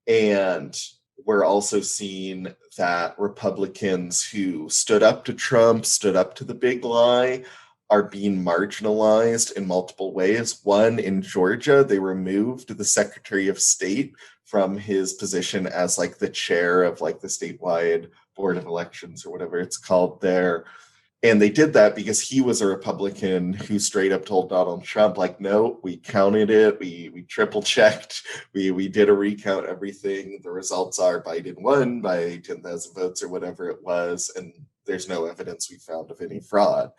And we're also seeing that Republicans who stood up to Trump, stood up to the big lie, are being marginalized in multiple ways. One, in Georgia, they removed the Secretary of State from his position as like the chair of like the statewide board of elections or whatever it's called there. And they did that because he was a Republican who straight up told Donald Trump, like, no, we counted it, we triple checked, we did a recount, everything. The results are Biden won by 10,000 votes or whatever it was, and there's no evidence we found of any fraud.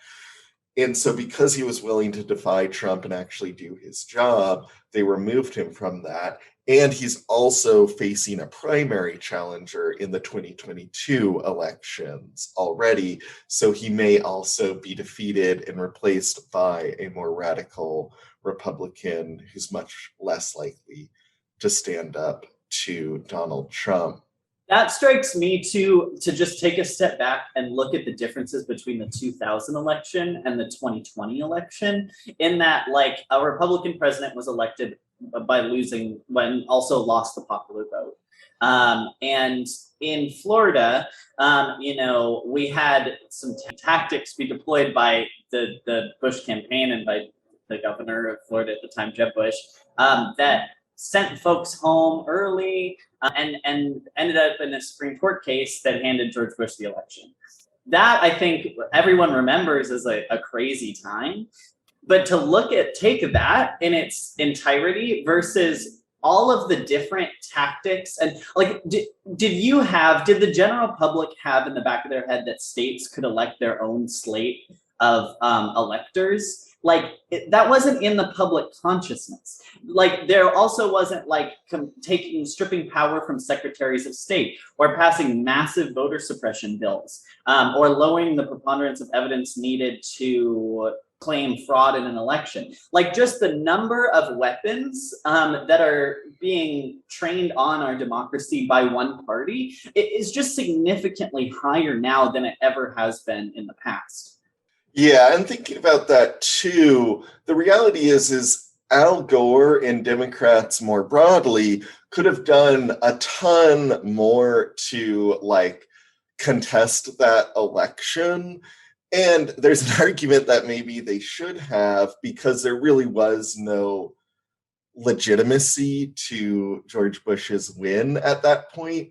And so because he was willing to defy Trump and actually do his job, they removed him from that. And he's also facing a primary challenger in the 2022 elections already. So he may also be defeated and replaced by a more radical Republican who's much less likely to stand up to Donald Trump. That strikes me to just take a step back and look at the differences between the 2000 election and the 2020 election, in that like a Republican president was elected by losing when also lost the popular vote. And in Florida, we had some tactics be deployed by the Bush campaign and by the governor of Florida at the time, Jeb Bush, that sent folks home early and ended up in a Supreme Court case that handed George Bush the election. That I think everyone remembers as a crazy time. But to take that in its entirety versus all of the different tactics and like, did the general public have in the back of their head that states could elect their own slate of electors? Like that wasn't in the public consciousness. Like there also wasn't like stripping power from secretaries of state or passing massive voter suppression bills or lowering the preponderance of evidence needed to claim fraud in an election. Like just the number of weapons that are being trained on our democracy by one party is just significantly higher now than it ever has been in the past. Yeah, and thinking about that too, the reality is Al Gore and Democrats more broadly could have done a ton more to like contest that election. And there's an argument that maybe they should have, because there really was no legitimacy to George Bush's win at that point.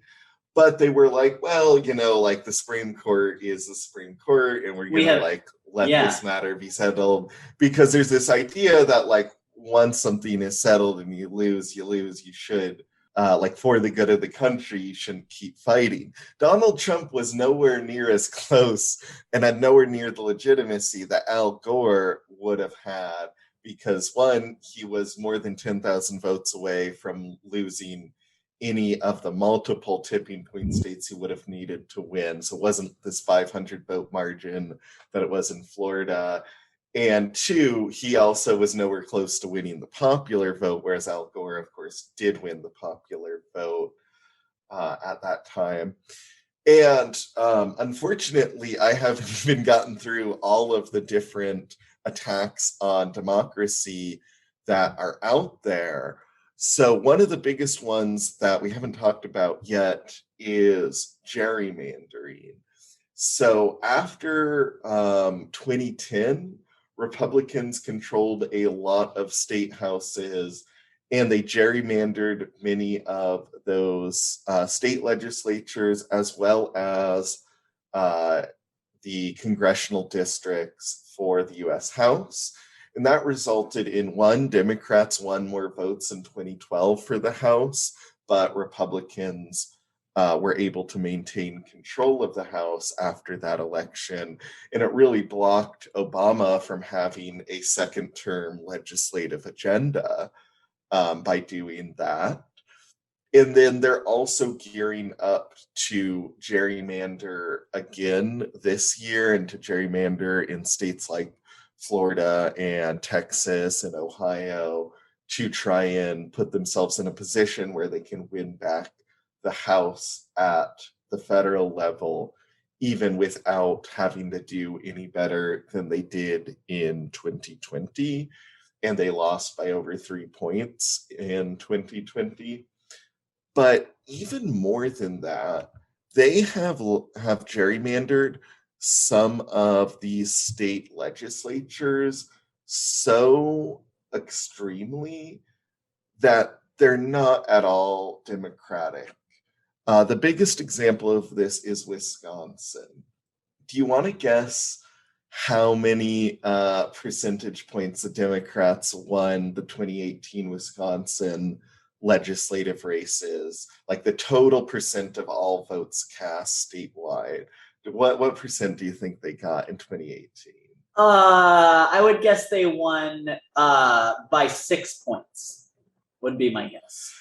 But they were like, well, like the Supreme Court is the Supreme Court, and we're gonna let this matter be settled. Because there's this idea that like once something is settled and you lose, you should like for the good of the country, you shouldn't keep fighting. Donald Trump was nowhere near as close and had nowhere near the legitimacy that Al Gore would have had, because one, he was more than 10,000 votes away from losing any of the multiple tipping point states he would have needed to win. So it wasn't this 500 vote margin that it was in Florida. And two, he also was nowhere close to winning the popular vote, whereas Al Gore, of course, did win the popular vote at that time. And unfortunately, I haven't even gotten through all of the different attacks on democracy that are out there. So, one of the biggest ones that we haven't talked about yet is gerrymandering. So, after 2010, Republicans controlled a lot of state houses and they gerrymandered many of those state legislatures as well as uh, the congressional districts for the US House. And that resulted in one, Democrats won more votes in 2012 for the House, but Republicans were able to maintain control of the House after that election. And it really blocked Obama from having a second term legislative agenda by doing that. And then they're also gearing up to gerrymander again this year and to gerrymander in states like Florida and Texas and Ohio to try and put themselves in a position where they can win back the House at the federal level, even without having to do any better than they did in 2020. And they lost by over 3 points in 2020. But even more than that, they have gerrymandered some of these state legislatures so extremely that they're not at all democratic. The biggest example of this is Wisconsin. Do you want to guess how many percentage points the Democrats won the 2018 Wisconsin legislative races? Like the total percent of all votes cast statewide. What percent do you think they got in 2018? I would guess they won by 6 points, would be my guess.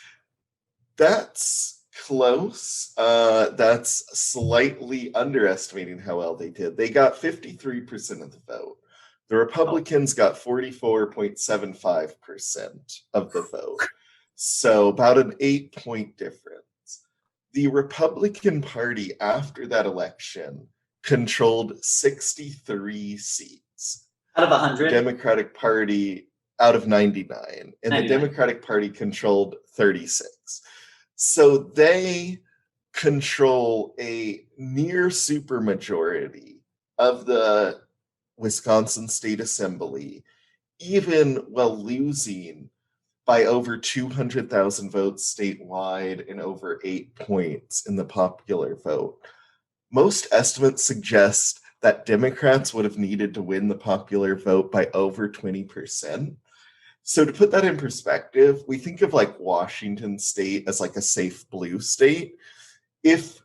That's close. That's slightly underestimating how well they did. They got 53% of the vote. The Republicans got 44.75% of the vote. So about an 8-point difference. The Republican Party after that election controlled 63 seats. Out of 100? The Democratic Party out of 99. And 99. The Democratic Party controlled 36. So they control a near supermajority of the Wisconsin State Assembly, even while losing by over 200,000 votes statewide and over 8 points in the popular vote. Most estimates suggest that Democrats would have needed to win the popular vote by over 20%. So to put that in perspective, we think of like Washington State as like a safe blue state. If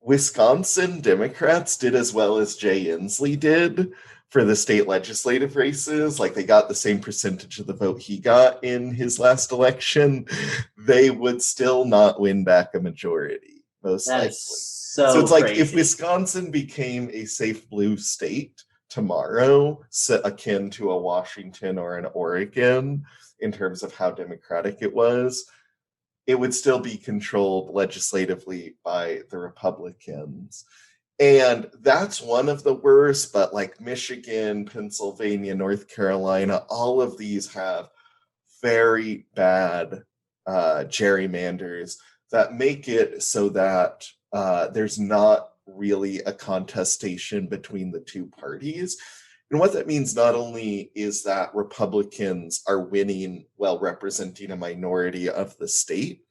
Wisconsin Democrats did as well as Jay Inslee did for the state legislative races, like they got the same percentage of the vote he got in his last election, they would still not win back a majority, most likely. So it's like if Wisconsin became a safe blue state tomorrow, akin to a Washington or an Oregon in terms of how democratic it was, it would still be controlled legislatively by the Republicans. And that's one of the worst, but like Michigan, Pennsylvania, North Carolina, all of these have very bad gerrymanders that make it so that there's not really a contestation between the two parties. And what that means not only is that Republicans are winning while representing a minority of the state,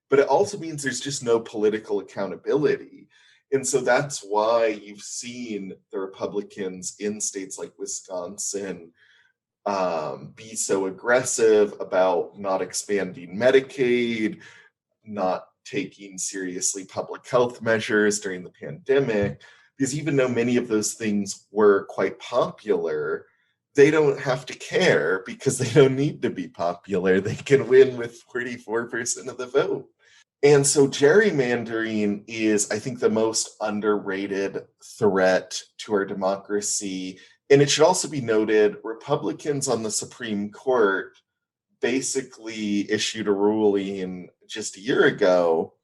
but it also means there's just no political accountability. And so that's why you've seen the Republicans in states like Wisconsin be so aggressive about not expanding Medicaid, not taking seriously public health measures during the pandemic, because even though many of those things were quite popular, they don't have to care because they don't need to be popular. They can win with 44% of the vote. And so gerrymandering is, I think, the most underrated threat to our democracy. And it should also be noted, Republicans on the Supreme Court basically issued a ruling just a year ago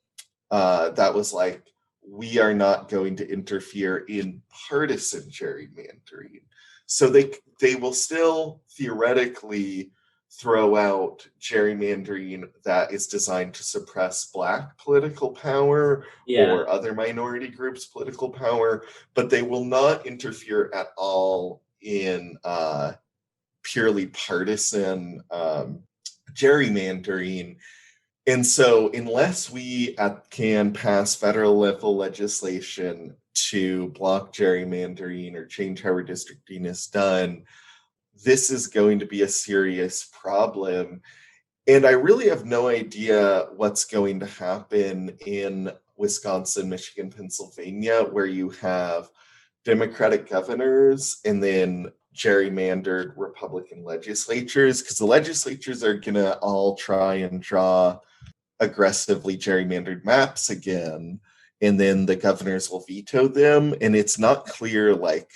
that was like, we are not going to interfere in partisan gerrymandering. So they will still theoretically throw out gerrymandering that is designed to suppress Black political power or other minority groups' political power, but they will not interfere at all in purely partisan gerrymandering. And so, unless we can pass federal level legislation to block gerrymandering or change how redistricting is done, this is going to be a serious problem. And I really have no idea what's going to happen in Wisconsin, Michigan, Pennsylvania, where you have Democratic governors and then gerrymandered Republican legislatures, because the legislatures are going to all try and draw aggressively gerrymandered maps again, and then the governors will veto them, and it's not clear like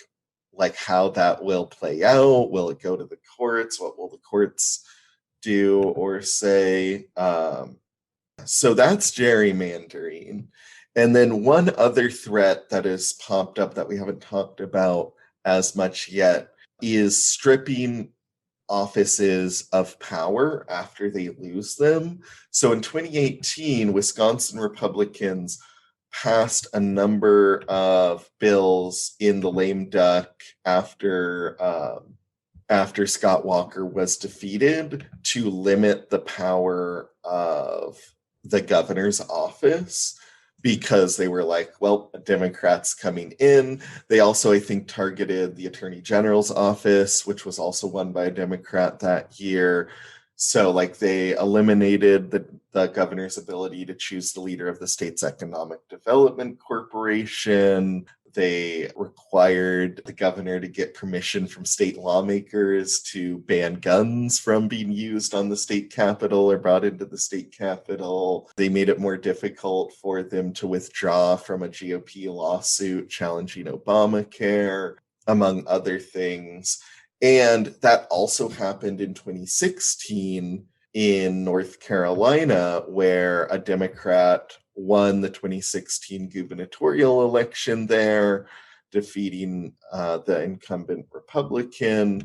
how that will play out. Will it go to the courts? What will the courts do or say? So that's gerrymandering. And then one other threat that has popped up that we haven't talked about as much yet is stripping offices of power after they lose them. So in 2018, Wisconsin Republicans passed a number of bills in the lame duck after Scott Walker was defeated to limit the power of the governor's office, because they were like, well, Democrats coming in. They also, I think, targeted the Attorney General's office, which was also won by a Democrat that year. So like they eliminated the governor's ability to choose the leader of the state's economic development corporation. They required the governor to get permission from state lawmakers to ban guns from being used on the state capitol or brought into the state capitol. They made it more difficult for them to withdraw from a GOP lawsuit challenging Obamacare, among other things. And that also happened in 2016 in North Carolina, where a Democrat won the 2016 gubernatorial election there, defeating the incumbent Republican.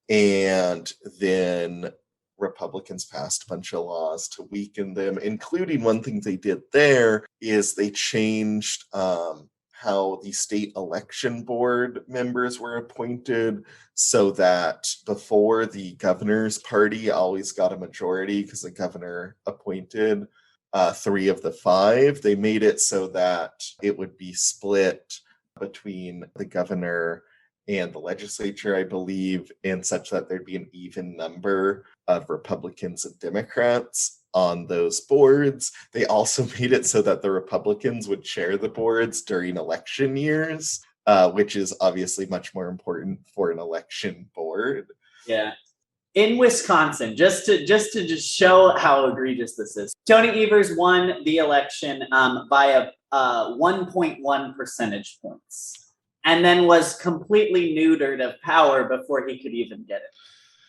And then Republicans passed a bunch of laws to weaken them, including one thing they did there is they changed how the state election board members were appointed, so that before the governor's party always got a majority because the governor appointed 3 of the 5. They made it so that it would be split between the governor and the legislature, I believe, and such that there'd be an even number of Republicans and Democrats on those boards. They also made it so that the Republicans would chair the boards during election years, which is obviously much more important for an election board. Yeah. In Wisconsin, just to show how egregious this is, Tony Evers won the election by a 1.1 percentage points, and then was completely neutered of power before he could even get it.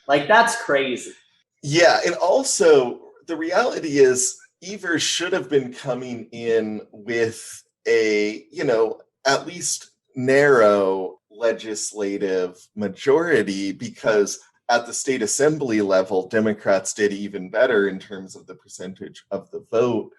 Like, that's crazy. Yeah, and also the reality is Evers should have been coming in with a, at least narrow legislative majority, because at the state assembly level, Democrats did even better in terms of the percentage of the vote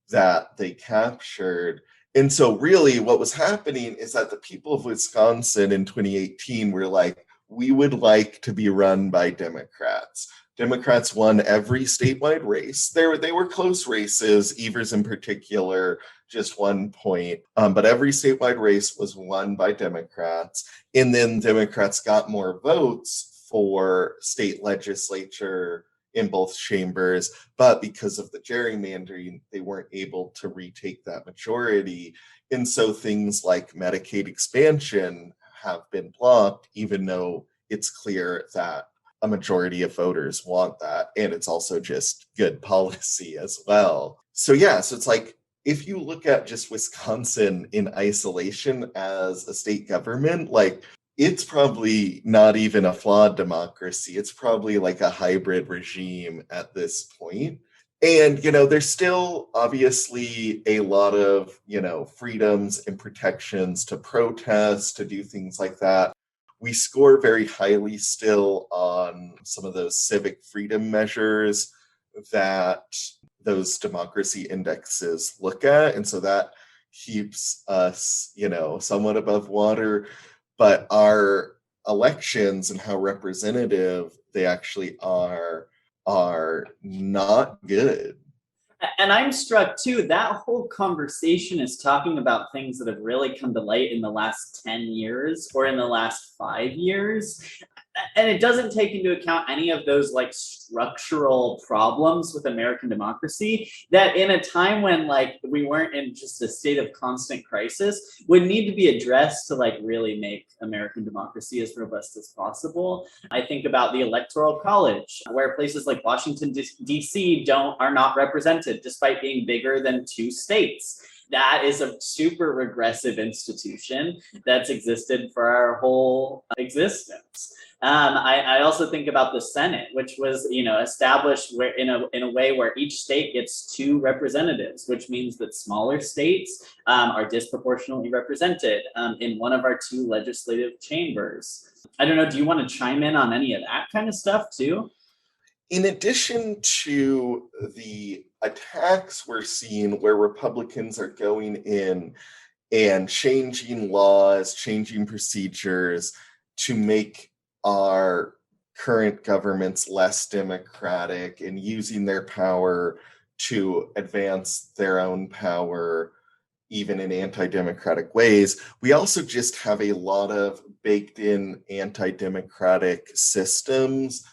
that they captured. And so really what was happening is that the people of Wisconsin in 2018 were like, we would like to be run by Democrats. Democrats won every statewide race. They were close races, Evers in particular, just 1 point. But every statewide race was won by Democrats. And then Democrats got more votes for state legislature in both chambers. But because of the gerrymandering, they weren't able to retake that majority. And so things like Medicaid expansion have been blocked, even though it's clear that a majority of voters want that. And it's also just good policy as well. So it's like, if you look at just Wisconsin in isolation as a state government, like it's probably not even a flawed democracy. It's probably like a hybrid regime at this point. And, there's still obviously a lot of, freedoms and protections to protest, to do things like that. We score very highly still on some of those civic freedom measures that those democracy indexes look at. And so that keeps us, somewhat above water. But our elections and how representative they actually are not good. And I'm struck too, that whole conversation is talking about things that have really come to light in the last 10 years or in the last 5 years. And it doesn't take into account any of those like structural problems with American democracy that in a time when like we weren't in just a state of constant crisis would need to be addressed to like really make American democracy as robust as possible. I think about the Electoral College, where places like Washington D.C. are not represented despite being bigger than 2 states. That is a super regressive institution that's existed for our whole existence. I also think about the Senate, which was, established in a way where each state gets 2 representatives, which means that smaller states are disproportionately represented in one of our 2 legislative chambers. I don't know. Do you want to chime in on any of that kind of stuff too? In addition to the attacks we're seeing where Republicans are going in and changing laws, changing procedures to make our current governments less democratic and using their power to advance their own power, even in anti-democratic ways, we also just have a lot of baked in anti-democratic systems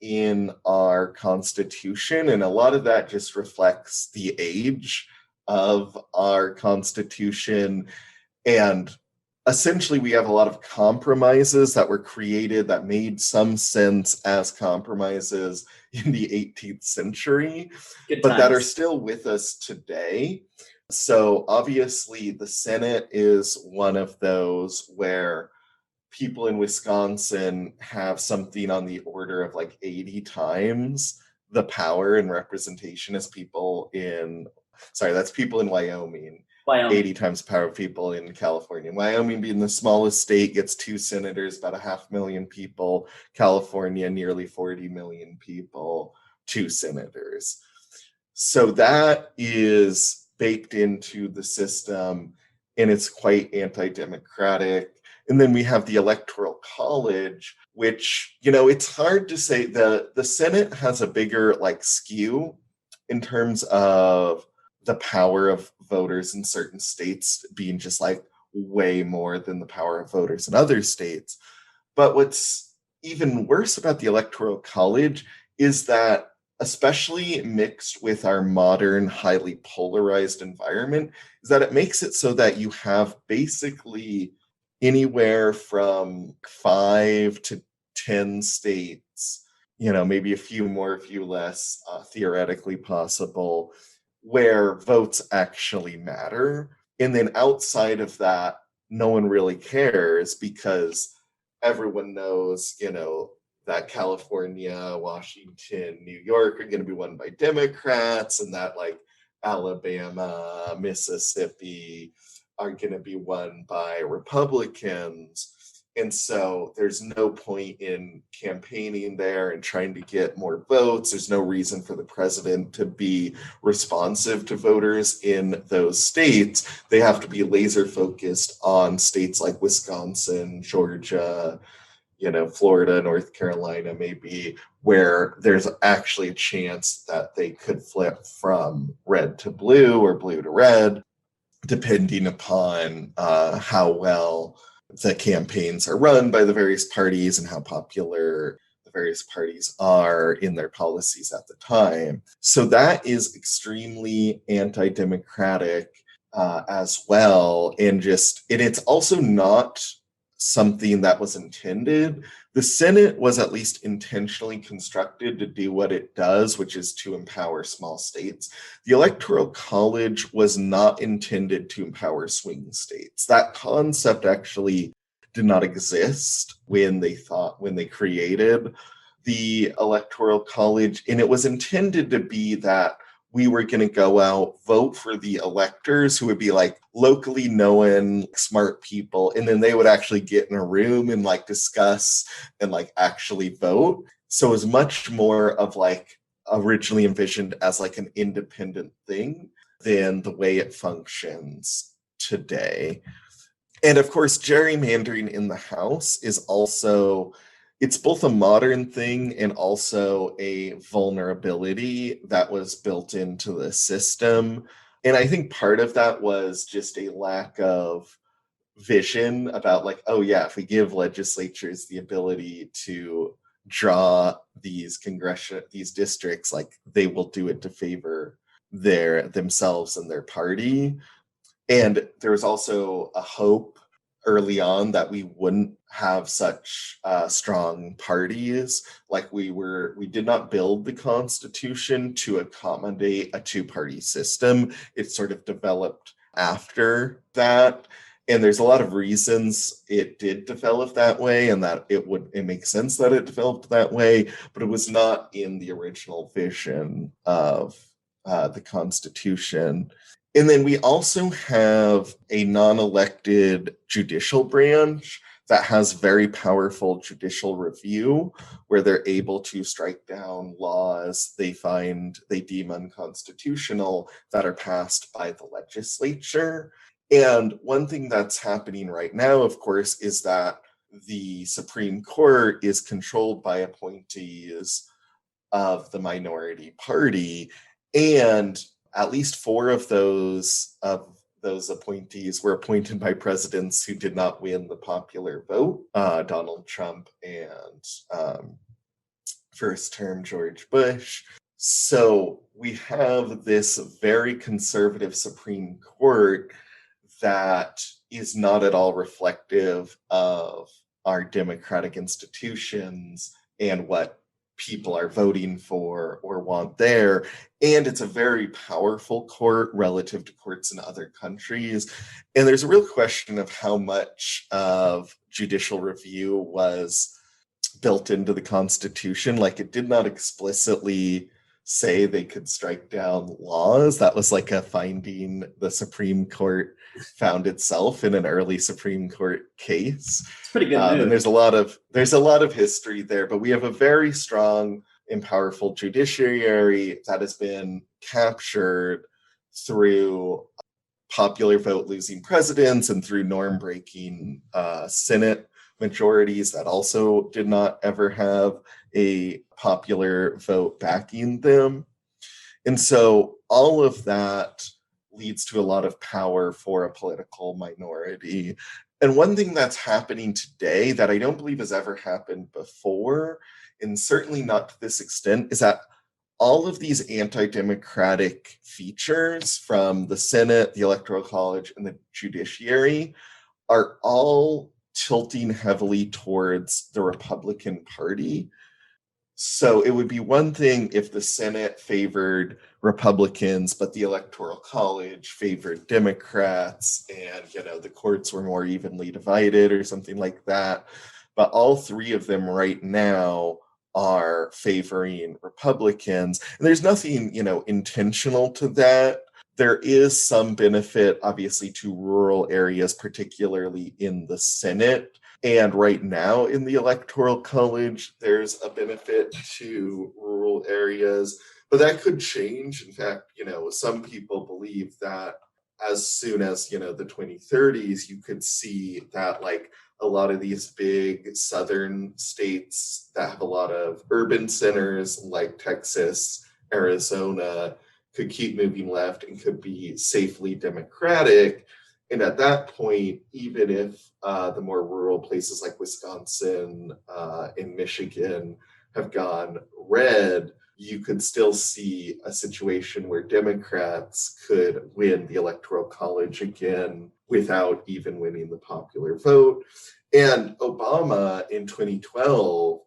in our Constitution. And a lot of that just reflects the age of our Constitution. And essentially, we have a lot of compromises that were created that made some sense as compromises in the 18th century, but that are still with us today. So obviously, the Senate is one of those where people in Wisconsin have something on the order of like 80 times the power and representation as that's people in Wyoming. 80 times the power of people in California. Wyoming being the smallest state gets 2 senators, about 500,000 people. California, nearly 40 million people, 2 senators. So that is baked into the system, and it's quite anti-democratic. And then we have the Electoral College, which, it's hard to say. The Senate has a bigger skew in terms of the power of voters in certain states being just way more than the power of voters in other states. But what's even worse about the Electoral College is that, especially mixed with our modern, highly polarized environment, is that it makes it so that you have basically anywhere from 5 to 10 states, maybe a few more, a few less, theoretically possible, where votes actually matter. And then outside of that, no one really cares because everyone knows, that California, Washington, New York are going to be won by Democrats, and that Alabama, Mississippi are going to be won by Republicans. And so there's no point in campaigning there and trying to get more votes. There's no reason for the president to be responsive to voters in those states. They have to be laser focused on states like Wisconsin, Georgia, Florida, North Carolina, maybe, where there's actually a chance that they could flip from red to blue or blue to red, depending upon how well the campaigns are run by the various parties and how popular the various parties are in their policies at the time. So that is extremely anti-democratic as well. And it's also not something that was intended. The Senate was at least intentionally constructed to do what it does, which is to empower small states. The Electoral College was not intended to empower swing states. That concept actually did not exist when they created the Electoral College. And it was intended to be that we were going to go out, vote for the electors who would be like locally known, smart people. And then they would actually get in a room and like discuss and like actually vote. So it was much more of like originally envisioned as like an independent thing than the way it functions today. And of course, gerrymandering in the House is also, it's both a modern thing and also a vulnerability that was built into the system. And I think part of that was just a lack of vision about like, oh yeah, if we give legislatures the ability to draw these districts, like they will do it to favor themselves and their party. And there was also a hope early on that we wouldn't have such strong parties. Like we did not build the Constitution to accommodate a two-party system. It sort of developed after that. And there's a lot of reasons it did develop that way, and that it makes sense that it developed that way, but it was not in the original vision of the Constitution. And then we also have a non-elected judicial branch that has very powerful judicial review, where they're able to strike down laws they deem unconstitutional that are passed by the legislature. And one thing that's happening right now, of course, is that the Supreme Court is controlled by appointees of the minority party, and at least four of those appointees were appointed by presidents who did not win the popular vote, Donald Trump and first term George Bush. So we have this very conservative Supreme Court that is not at all reflective of our democratic institutions and what people are voting for or want there. And it's a very powerful court relative to courts in other countries. And there's a real question of how much of judicial review was built into the Constitution. Like it did not explicitly say they could strike down laws. That was like a finding the Supreme Court found itself in an early Supreme Court case. It's pretty good move. And there's a lot of history there, but we have a very strong and powerful judiciary that has been captured through popular vote losing presidents and through norm breaking Senate majorities that also did not ever have a popular vote backing them. And so all of that leads to a lot of power for a political minority. And one thing that's happening today that I don't believe has ever happened before, and certainly not to this extent, is that all of these anti-democratic features from the Senate, the Electoral College, and the judiciary are all tilting heavily towards the Republican Party. So it would be one thing if the Senate favored Republicans, but the Electoral College favored Democrats, and the courts were more evenly divided or something like that. But all three of them right now are favoring Republicans. And there's nothing, intentional to that. There is some benefit, obviously, to rural areas, particularly in the Senate. And right now in the Electoral College, there's a benefit to rural areas, but that could change. In fact, some people believe that as soon as, the 2030s, you could see that like a lot of these big southern states that have a lot of urban centers like Texas, Arizona, could keep moving left and could be safely democratic. And at that point, even if the more rural places like Wisconsin and Michigan have gone red, you could still see a situation where Democrats could win the Electoral College again without even winning the popular vote. And Obama in 2012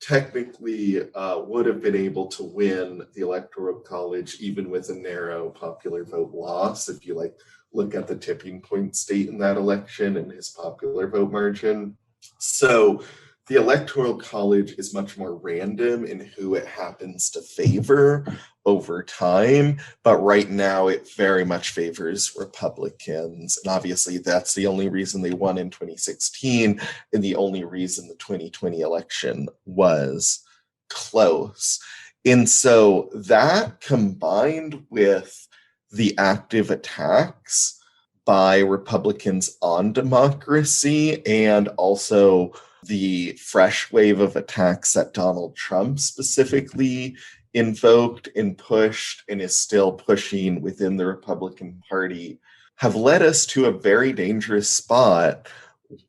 technically would have been able to win the Electoral College even with a narrow popular vote loss. If you look at the tipping point state in that election and his popular vote margin. So the Electoral College is much more random in who it happens to favor over time, but right now it very much favors Republicans. And obviously that's the only reason they won in 2016 and the only reason the 2020 election was close. And so that combined with the active attacks by Republicans on democracy and also the fresh wave of attacks that Donald Trump specifically invoked and pushed and is still pushing within the Republican Party have led us to a very dangerous spot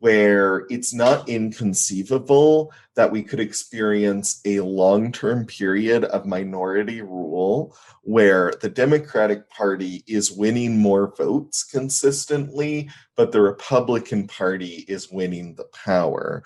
where it's not inconceivable that we could experience a long-term period of minority rule where the Democratic Party is winning more votes consistently, but the Republican Party is winning the power.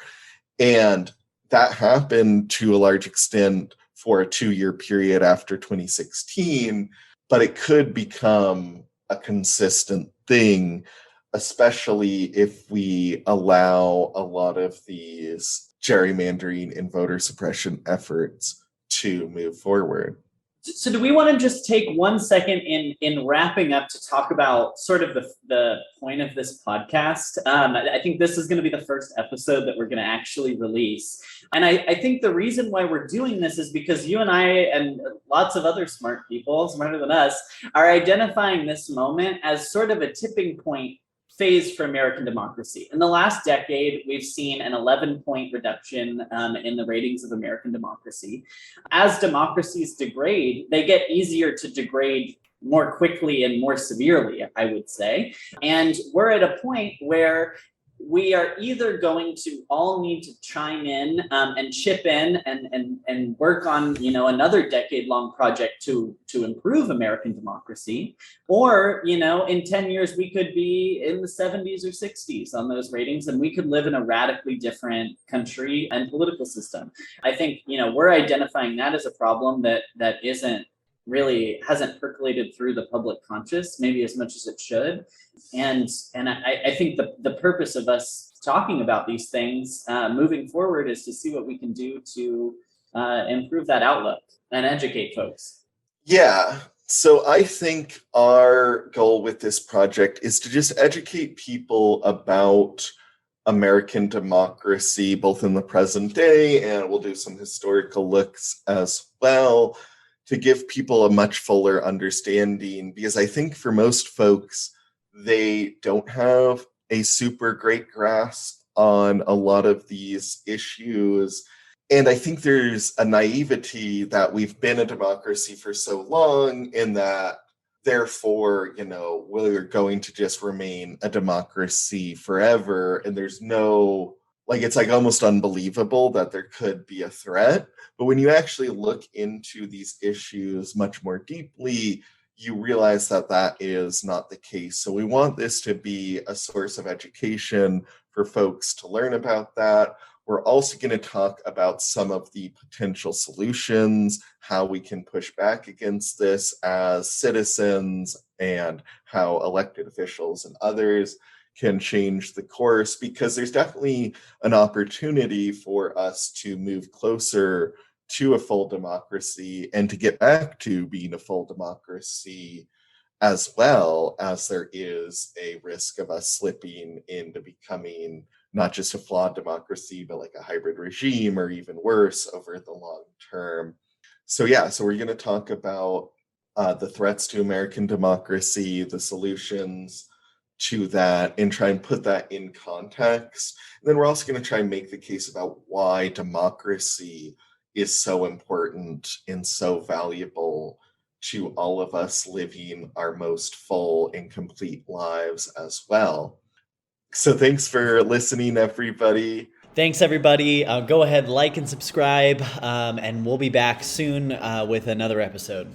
And that happened to a large extent for a 2-year period after 2016, but it could become a consistent thing, especially if we allow a lot of these gerrymandering and voter suppression efforts to move forward. So do we want to just take 1 second in wrapping up to talk about sort of the point of this podcast? I think this is going to be the first episode that we're going to actually release. And I think the reason why we're doing this is because you and I and lots of other smart people, smarter than us, are identifying this moment as sort of a tipping point phase for American democracy. In the last decade, we've seen an 11-point reduction in the ratings of American democracy. As democracies degrade, they get easier to degrade more quickly and more severely, I would say. And we're at a point where we are either going to all need to chime in and chip in and work on, another decade-long project to improve American democracy, or, in 10 years we could be in the 70s or 60s on those ratings, and we could live in a radically different country and political system. I think, we're identifying that as a problem that hasn't percolated through the public conscious maybe as much as it should. And I think the purpose of us talking about these things moving forward is to see what we can do to improve that outlook and educate folks. Yeah. So I think our goal with this project is to just educate people about American democracy, both in the present day, and we'll do some historical looks as well, to give people a much fuller understanding, because I think for most folks, they don't have a super great grasp on a lot of these issues. And I think there's a naivety that we've been a democracy for so long, and that therefore, we're going to just remain a democracy forever. And there's no, it's almost unbelievable that there could be a threat. But when you actually look into these issues much more deeply, you realize that that is not the case. So we want this to be a source of education for folks to learn about that. We're also going to talk about some of the potential solutions, how we can push back against this as citizens, and how elected officials and others can change the course, because there's definitely an opportunity for us to move closer to a full democracy and to get back to being a full democracy, as well as there is a risk of us slipping into becoming not just a flawed democracy, but like a hybrid regime, or even worse over the long term. So we're going to talk about the threats to American democracy, the solutions to that, and try and put that in context. And then we're also going to try and make the case about why democracy is so important and so valuable to all of us living our most full and complete lives as well. So thanks for listening, everybody. Thanks, everybody. Go ahead, like and subscribe, and we'll be back soon with another episode.